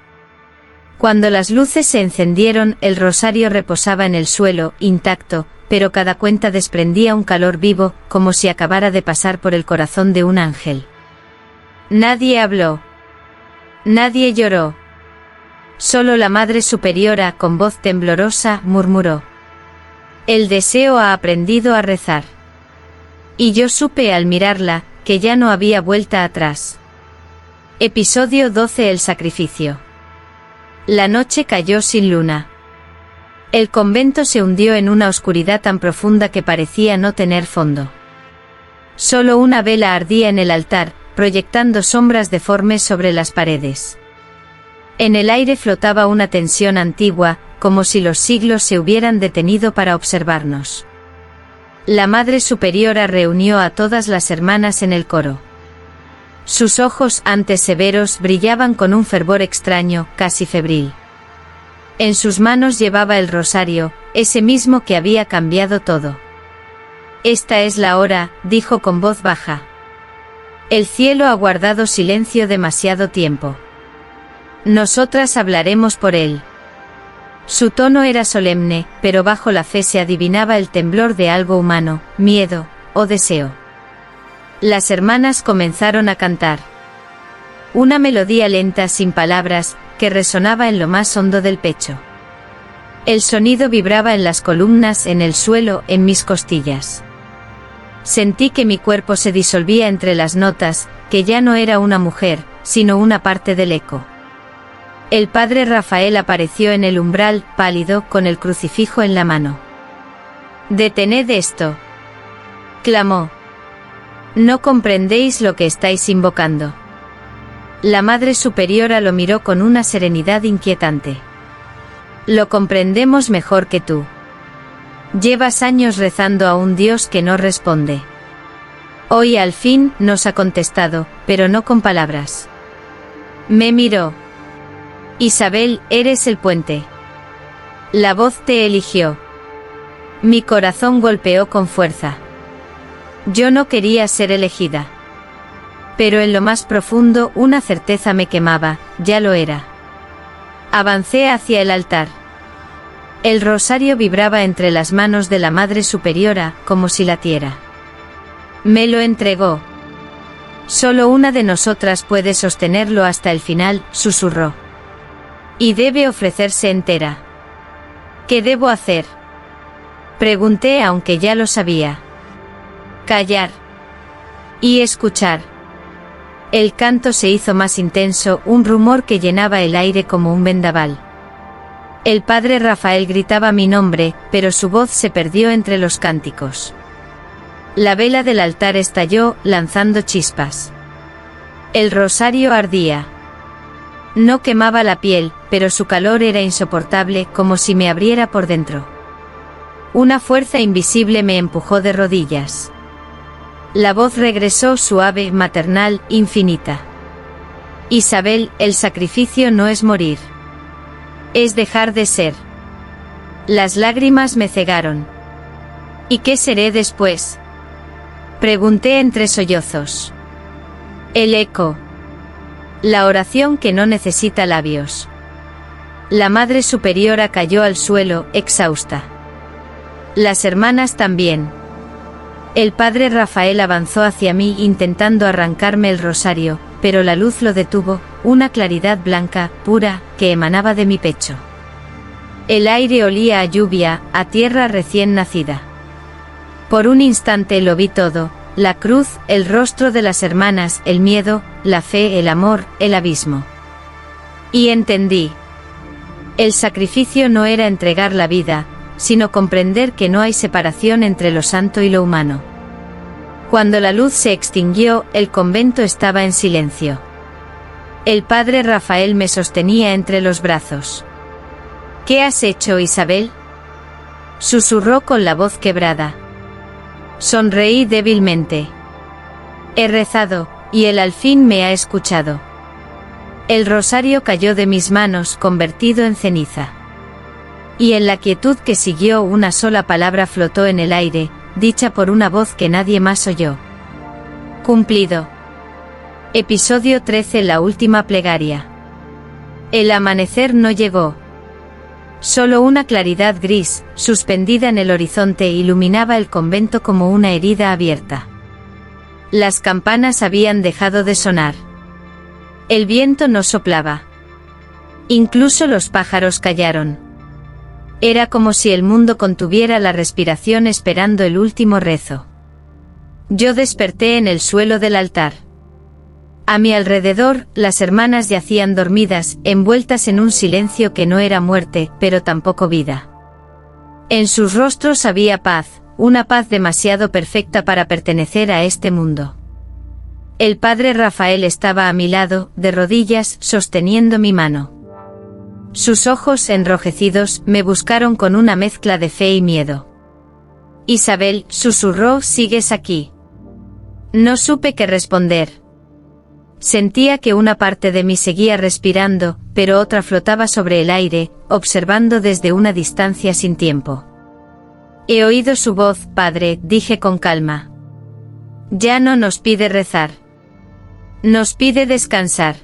Speaker 1: Cuando las luces se encendieron, el rosario reposaba en el suelo, intacto, pero cada cuenta desprendía un calor vivo, como si acabara de pasar por el corazón de un ángel. Nadie habló. Nadie lloró. Solo la Madre Superiora, con voz temblorosa, murmuró: el deseo ha aprendido a rezar. Y yo supe al mirarla, que ya no había vuelta atrás. Episodio 12: El sacrificio. La noche cayó sin luna. El convento se hundió en una oscuridad tan profunda que parecía no tener fondo. Solo una vela ardía en el altar, proyectando sombras deformes sobre las paredes. En el aire flotaba una tensión antigua, como si los siglos se hubieran detenido para observarnos. La Madre Superiora reunió a todas las hermanas en el coro. Sus ojos, antes severos, brillaban con un fervor extraño, casi febril. En sus manos llevaba el rosario, ese mismo que había cambiado todo. Esta es la hora, dijo con voz baja. El cielo ha guardado silencio demasiado tiempo. Nosotras hablaremos por él. Su tono era solemne, pero bajo la fe se adivinaba el temblor de algo humano, miedo, o deseo. Las hermanas comenzaron a cantar. Una melodía lenta sin palabras, que resonaba en lo más hondo del pecho. El sonido vibraba en las columnas, en el suelo, en mis costillas. Sentí que mi cuerpo se disolvía entre las notas, que ya no era una mujer, sino una parte del eco. El padre Rafael apareció en el umbral, pálido, con el crucifijo en la mano. «Detened esto», clamó. «No comprendéis lo que estáis invocando». La Madre Superiora lo miró con una serenidad inquietante. «Lo comprendemos mejor que tú. Llevas años rezando a un Dios que no responde. Hoy al fin nos ha contestado, pero no con palabras». Me miró. «Isabel, eres el puente. La voz te eligió». Mi corazón golpeó con fuerza. Yo no quería ser elegida. Pero en lo más profundo una certeza me quemaba, ya lo era. Avancé hacia el altar. El rosario vibraba entre las manos de la Madre Superiora, como si latiera. Me lo entregó. «Solo una de nosotras puede sostenerlo hasta el final», susurró. «Y debe ofrecerse entera». «¿Qué debo hacer?», pregunté, aunque ya lo sabía. «Callar. Y escuchar». El canto se hizo más intenso, un rumor que llenaba el aire como un vendaval. El padre Rafael gritaba mi nombre, pero su voz se perdió entre los cánticos. La vela del altar estalló, lanzando chispas. El rosario ardía. No quemaba la piel, pero su calor era insoportable, como si me abriera por dentro. Una fuerza invisible me empujó de rodillas. La voz regresó suave, maternal, infinita. «Isabel, el sacrificio no es morir. Es dejar de ser». Las lágrimas me cegaron. «¿Y qué seré después?», pregunté entre sollozos. «El eco. La oración que no necesita labios». La Madre Superiora cayó al suelo, exhausta. Las hermanas también. El padre Rafael avanzó hacia mí intentando arrancarme el rosario, pero la luz lo detuvo, una claridad blanca, pura, que emanaba de mi pecho. El aire olía a lluvia, a tierra recién nacida. Por un instante lo vi todo: la cruz, el rostro de las hermanas, el miedo, la fe, el amor, el abismo. Y entendí. El sacrificio no era entregar la vida, sino comprender que no hay separación entre lo santo y lo humano. Cuando la luz se extinguió, el convento estaba en silencio. El padre Rafael me sostenía entre los brazos. «¿Qué has hecho, Isabel?», susurró con la voz quebrada. Sonreí débilmente. «He rezado, y él al fin me ha escuchado». El rosario cayó de mis manos, convertido en ceniza. Y en la quietud que siguió una sola palabra flotó en el aire: dicha por una voz que nadie más oyó. Cumplido. Episodio 13. La última plegaria. El amanecer no llegó. Solo una claridad gris, suspendida en el horizonte, iluminaba el convento como una herida abierta. Las campanas habían dejado de sonar. El viento no soplaba. Incluso los pájaros callaron. Era como si el mundo contuviera la respiración esperando el último rezo. Yo desperté en el suelo del altar. A mi alrededor, las hermanas yacían dormidas, envueltas en un silencio que no era muerte, pero tampoco vida. En sus rostros había paz, una paz demasiado perfecta para pertenecer a este mundo. El padre Rafael estaba a mi lado, de rodillas, sosteniendo mi mano. Sus ojos enrojecidos me buscaron con una mezcla de fe y miedo. Isabel, susurró, ¿sigues aquí? No supe qué responder. Sentía que una parte de mí seguía respirando, pero otra flotaba sobre el aire, observando desde una distancia sin tiempo. He oído su voz, padre, dije con calma. Ya no nos pide rezar. Nos pide descansar.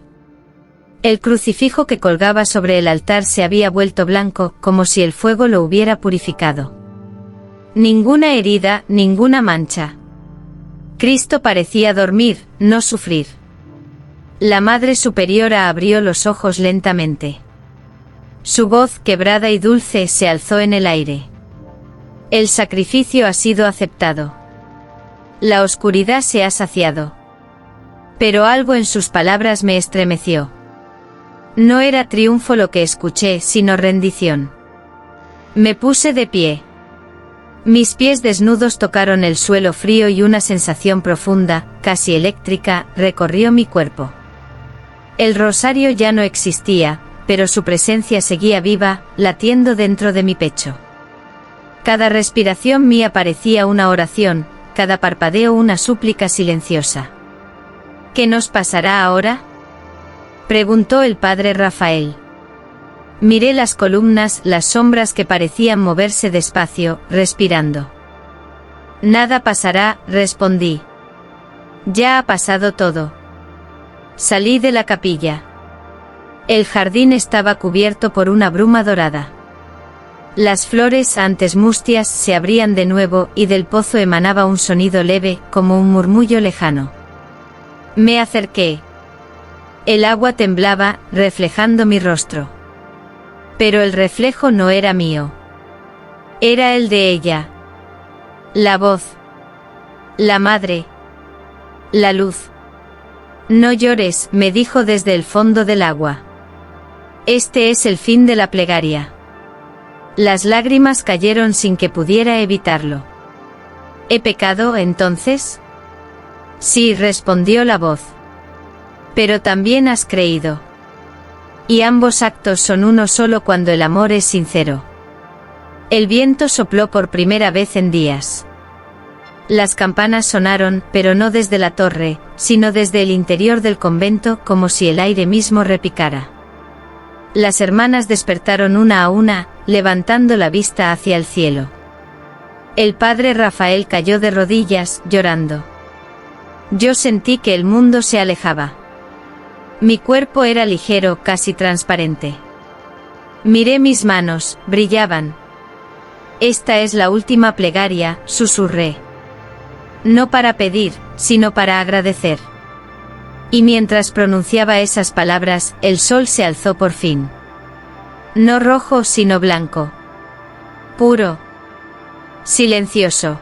Speaker 1: El crucifijo que colgaba sobre el altar se había vuelto blanco, como si el fuego lo hubiera purificado. Ninguna herida, ninguna mancha. Cristo parecía dormir, no sufrir. La Madre Superiora abrió los ojos lentamente. Su voz, quebrada y dulce, se alzó en el aire. El sacrificio ha sido aceptado. La oscuridad se ha saciado. Pero algo en sus palabras me estremeció. No era triunfo lo que escuché, sino rendición. Me puse de pie. Mis pies desnudos tocaron el suelo frío y una sensación profunda, casi eléctrica, recorrió mi cuerpo. El rosario ya no existía, pero su presencia seguía viva, latiendo dentro de mi pecho. Cada respiración mía parecía una oración, cada parpadeo una súplica silenciosa. ¿Qué nos pasará ahora?, preguntó el padre Rafael. Miré las columnas, las sombras que parecían moverse despacio, respirando. Nada pasará, respondí. Ya ha pasado todo. Salí de la capilla. El jardín estaba cubierto por una bruma dorada. Las flores, antes mustias, se abrían de nuevo y del pozo emanaba un sonido leve, como un murmullo lejano. Me acerqué. El agua temblaba, reflejando mi rostro. Pero el reflejo no era mío. Era el de ella. La voz. La madre. La luz. No llores, me dijo desde el fondo del agua. Este es el fin de la plegaria. Las lágrimas cayeron sin que pudiera evitarlo. ¿He pecado, entonces? Sí, respondió la voz. Pero también has creído. Y ambos actos son uno solo cuando el amor es sincero. El viento sopló por primera vez en días. Las campanas sonaron, pero no desde la torre, sino desde el interior del convento, como si el aire mismo repicara. Las hermanas despertaron una a una, levantando la vista hacia el cielo. El padre Rafael cayó de rodillas, llorando. Yo sentí que el mundo se alejaba. Mi cuerpo era ligero, casi transparente. Miré mis manos, brillaban. Esta es la última plegaria, susurré. No para pedir, sino para agradecer. Y mientras pronunciaba esas palabras, el sol se alzó por fin. No rojo, sino blanco. Puro. Silencioso.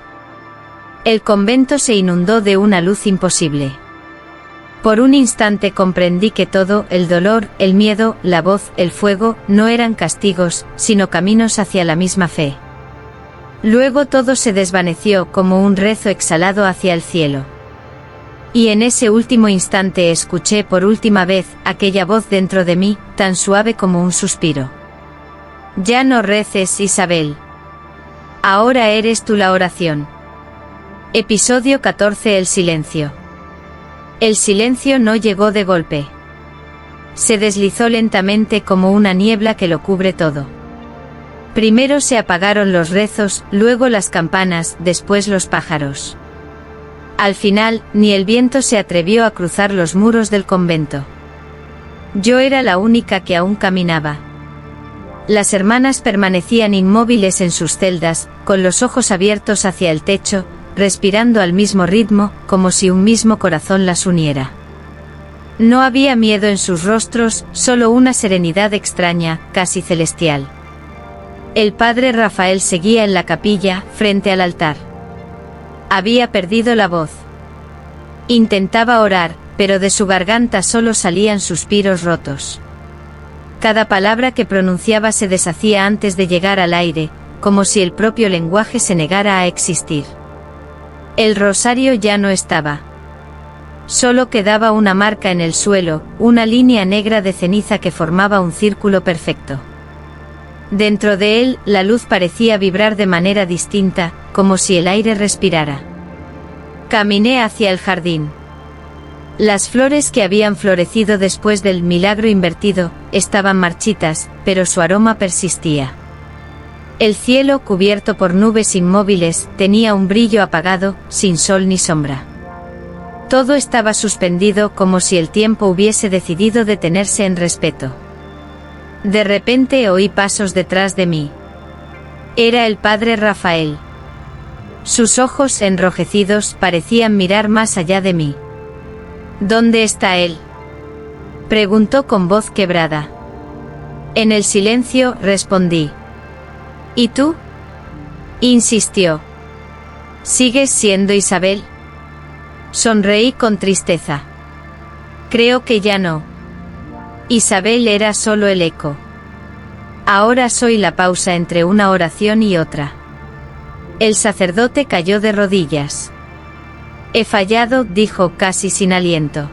Speaker 1: El convento se inundó de una luz imposible. Por un instante comprendí que todo, el dolor, el miedo, la voz, el fuego, no eran castigos, sino caminos hacia la misma fe. Luego todo se desvaneció como un rezo exhalado hacia el cielo. Y en ese último instante escuché por última vez aquella voz dentro de mí, tan suave como un suspiro. Ya no reces, Isabel. Ahora eres tú la oración. Episodio 14. El silencio. El silencio no llegó de golpe. Se deslizó lentamente como una niebla que lo cubre todo. Primero se apagaron los rezos, luego las campanas, después los pájaros. Al final, ni el viento se atrevió a cruzar los muros del convento. Yo era la única que aún caminaba. Las hermanas permanecían inmóviles en sus celdas, con los ojos abiertos hacia el techo, respirando al mismo ritmo, como si un mismo corazón las uniera. No había miedo en sus rostros, solo una serenidad extraña, casi celestial. El padre Rafael seguía en la capilla, frente al altar. Había perdido la voz. Intentaba orar, pero de su garganta solo salían suspiros rotos. Cada palabra que pronunciaba se deshacía antes de llegar al aire, como si el propio lenguaje se negara a existir. El rosario ya no estaba. Solo quedaba una marca en el suelo, una línea negra de ceniza que formaba un círculo perfecto. Dentro de él, la luz parecía vibrar de manera distinta, como si el aire respirara. Caminé hacia el jardín. Las flores que habían florecido después del milagro invertido, estaban marchitas, pero su aroma persistía. El cielo, cubierto por nubes inmóviles, tenía un brillo apagado, sin sol ni sombra. Todo estaba suspendido como si el tiempo hubiese decidido detenerse en respeto. De repente oí pasos detrás de mí. Era el padre Rafael. Sus ojos enrojecidos parecían mirar más allá de mí. ¿Dónde está él?, preguntó con voz quebrada. En el silencio, respondí. ¿Y tú?, insistió. ¿Sigues siendo Isabel? Sonreí con tristeza. Creo que ya no. Isabel era solo el eco. Ahora soy la pausa entre una oración y otra. El sacerdote cayó de rodillas. He fallado, dijo casi sin aliento.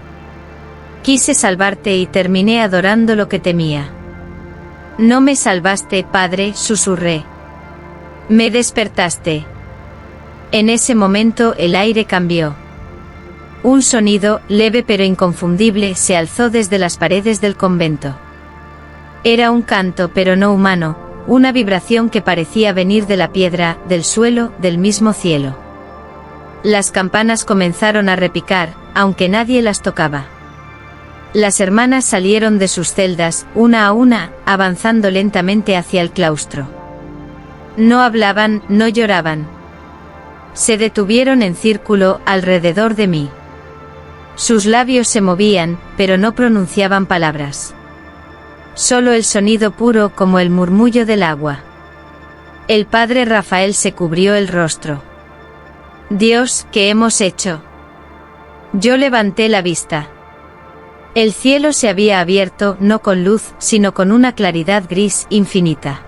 Speaker 1: Quise salvarte y terminé adorando lo que temía. No me salvaste, padre, susurré. Me despertaste. En ese momento el aire cambió. Un sonido, leve pero inconfundible, se alzó desde las paredes del convento. Era un canto pero no humano, una vibración que parecía venir de la piedra, del suelo, del mismo cielo. Las campanas comenzaron a repicar, aunque nadie las tocaba. Las hermanas salieron de sus celdas, una a una, avanzando lentamente hacia el claustro. No hablaban, no lloraban. Se detuvieron en círculo, alrededor de mí. Sus labios se movían, pero no pronunciaban palabras. Solo el sonido puro como el murmullo del agua. El padre Rafael se cubrió el rostro. Dios, ¿qué hemos hecho? Yo levanté la vista. El cielo se había abierto, no con luz, sino con una claridad gris infinita.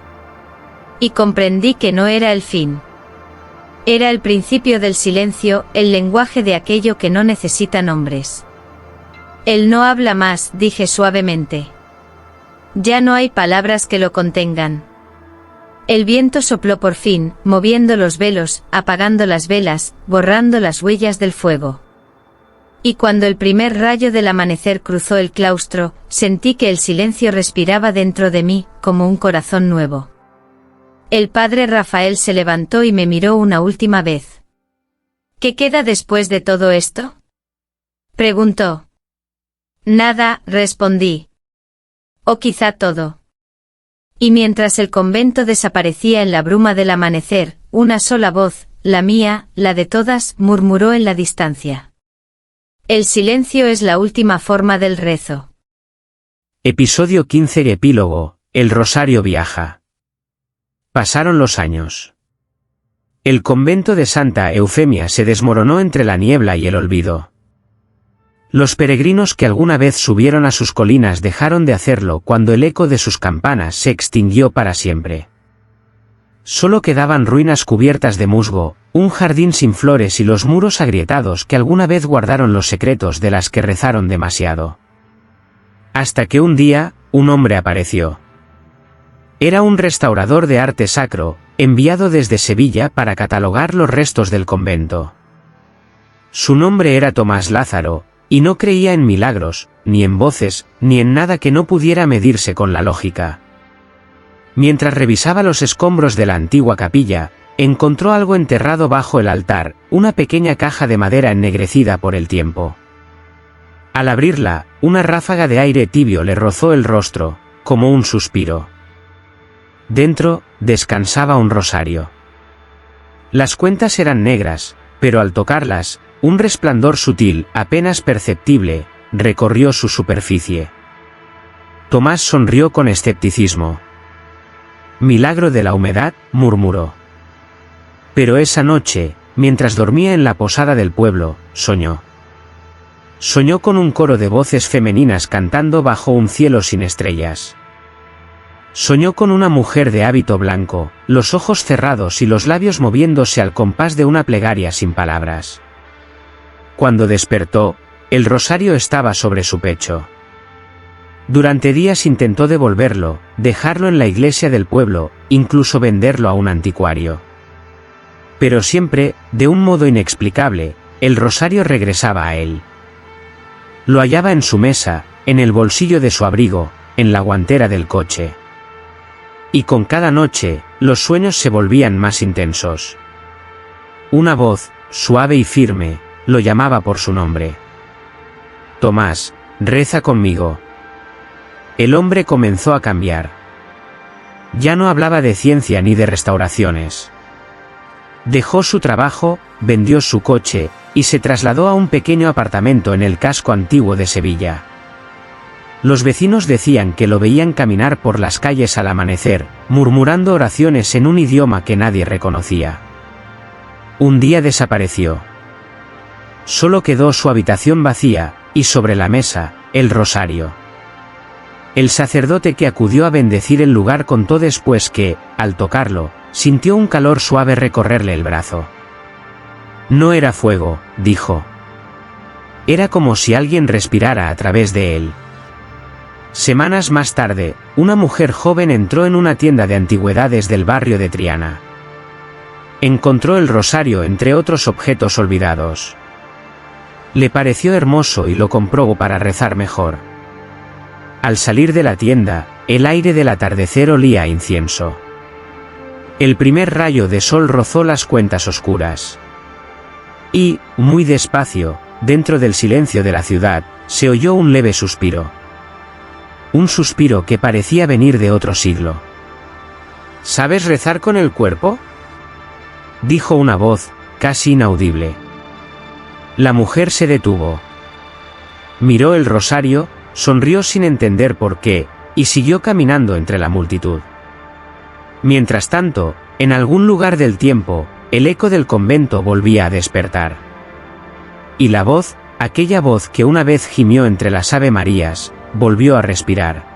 Speaker 1: Y comprendí que no era el fin. Era el principio del silencio, el lenguaje de aquello que no necesita nombres. Él no habla más, dije suavemente. Ya no hay palabras que lo contengan. El viento sopló por fin, moviendo los velos, apagando las velas, borrando las huellas del fuego. Y cuando el primer rayo del amanecer cruzó el claustro, sentí que el silencio respiraba dentro de mí, como un corazón nuevo. El padre Rafael se levantó y me miró una última vez. ¿Qué queda después de todo esto?, preguntó. Nada, respondí. O quizá todo. Y mientras el convento desaparecía en la bruma del amanecer, una sola voz, la mía, la de todas, murmuró en la distancia. El silencio es la última forma del rezo.
Speaker 2: Episodio 15. Epílogo. El rosario viaja. Pasaron los años. El convento de Santa Eufemia se desmoronó entre la niebla y el olvido. Los peregrinos que alguna vez subieron a sus colinas dejaron de hacerlo cuando el eco de sus campanas se extinguió para siempre. Solo quedaban ruinas cubiertas de musgo, un jardín sin flores y los muros agrietados que alguna vez guardaron los secretos de las que rezaron demasiado. Hasta que un día, un hombre apareció. Era un restaurador de arte sacro, enviado desde Sevilla para catalogar los restos del convento. Su nombre era Tomás Lázaro, y no creía en milagros, ni en voces, ni en nada que no pudiera medirse con la lógica. Mientras revisaba los escombros de la antigua capilla, encontró algo enterrado bajo el altar, una pequeña caja de madera ennegrecida por el tiempo. Al abrirla, una ráfaga de aire tibio le rozó el rostro, como un suspiro. Dentro, descansaba un rosario. Las cuentas eran negras, pero al tocarlas, un resplandor sutil, apenas perceptible, recorrió su superficie. Tomás sonrió con escepticismo. «Milagro de la humedad», murmuró. Pero esa noche, mientras dormía en la posada del pueblo, soñó. Soñó con un coro de voces femeninas cantando bajo un cielo sin estrellas. Soñó con una mujer de hábito blanco, los ojos cerrados y los labios moviéndose al compás de una plegaria sin palabras. Cuando despertó, el rosario estaba sobre su pecho. Durante días intentó devolverlo, dejarlo en la iglesia del pueblo, incluso venderlo a un anticuario. Pero siempre, de un modo inexplicable, el rosario regresaba a él. Lo hallaba en su mesa, en el bolsillo de su abrigo, en la guantera del coche. Y con cada noche, los sueños se volvían más intensos. Una voz, suave y firme, lo llamaba por su nombre. «Tomás, reza conmigo». El hombre comenzó a cambiar. Ya no hablaba de ciencia ni de restauraciones. Dejó su trabajo, vendió su coche, y se trasladó a un pequeño apartamento en el casco antiguo de Sevilla. Los vecinos decían que lo veían caminar por las calles al amanecer, murmurando oraciones en un idioma que nadie reconocía. Un día desapareció. Solo quedó su habitación vacía, y sobre la mesa, el rosario. El sacerdote que acudió a bendecir el lugar contó después que, al tocarlo, sintió un calor suave recorrerle el brazo. No era fuego, dijo. Era como si alguien respirara a través de él. Semanas más tarde, una mujer joven entró en una tienda de antigüedades del barrio de Triana. Encontró el rosario entre otros objetos olvidados. Le pareció hermoso y lo compró para rezar mejor. Al salir de la tienda, el aire del atardecer olía a incienso. El primer rayo de sol rozó las cuentas oscuras. Y, muy despacio, dentro del silencio de la ciudad, se oyó un leve suspiro. Un suspiro que parecía venir de otro siglo. «¿Sabes rezar con el cuerpo?», dijo una voz, casi inaudible. La mujer se detuvo. Miró el rosario, sonrió sin entender por qué, y siguió caminando entre la multitud. Mientras tanto, en algún lugar del tiempo, el eco del convento volvía a despertar. Y la voz, aquella voz que una vez gimió entre las Ave Marías, volvió a respirar.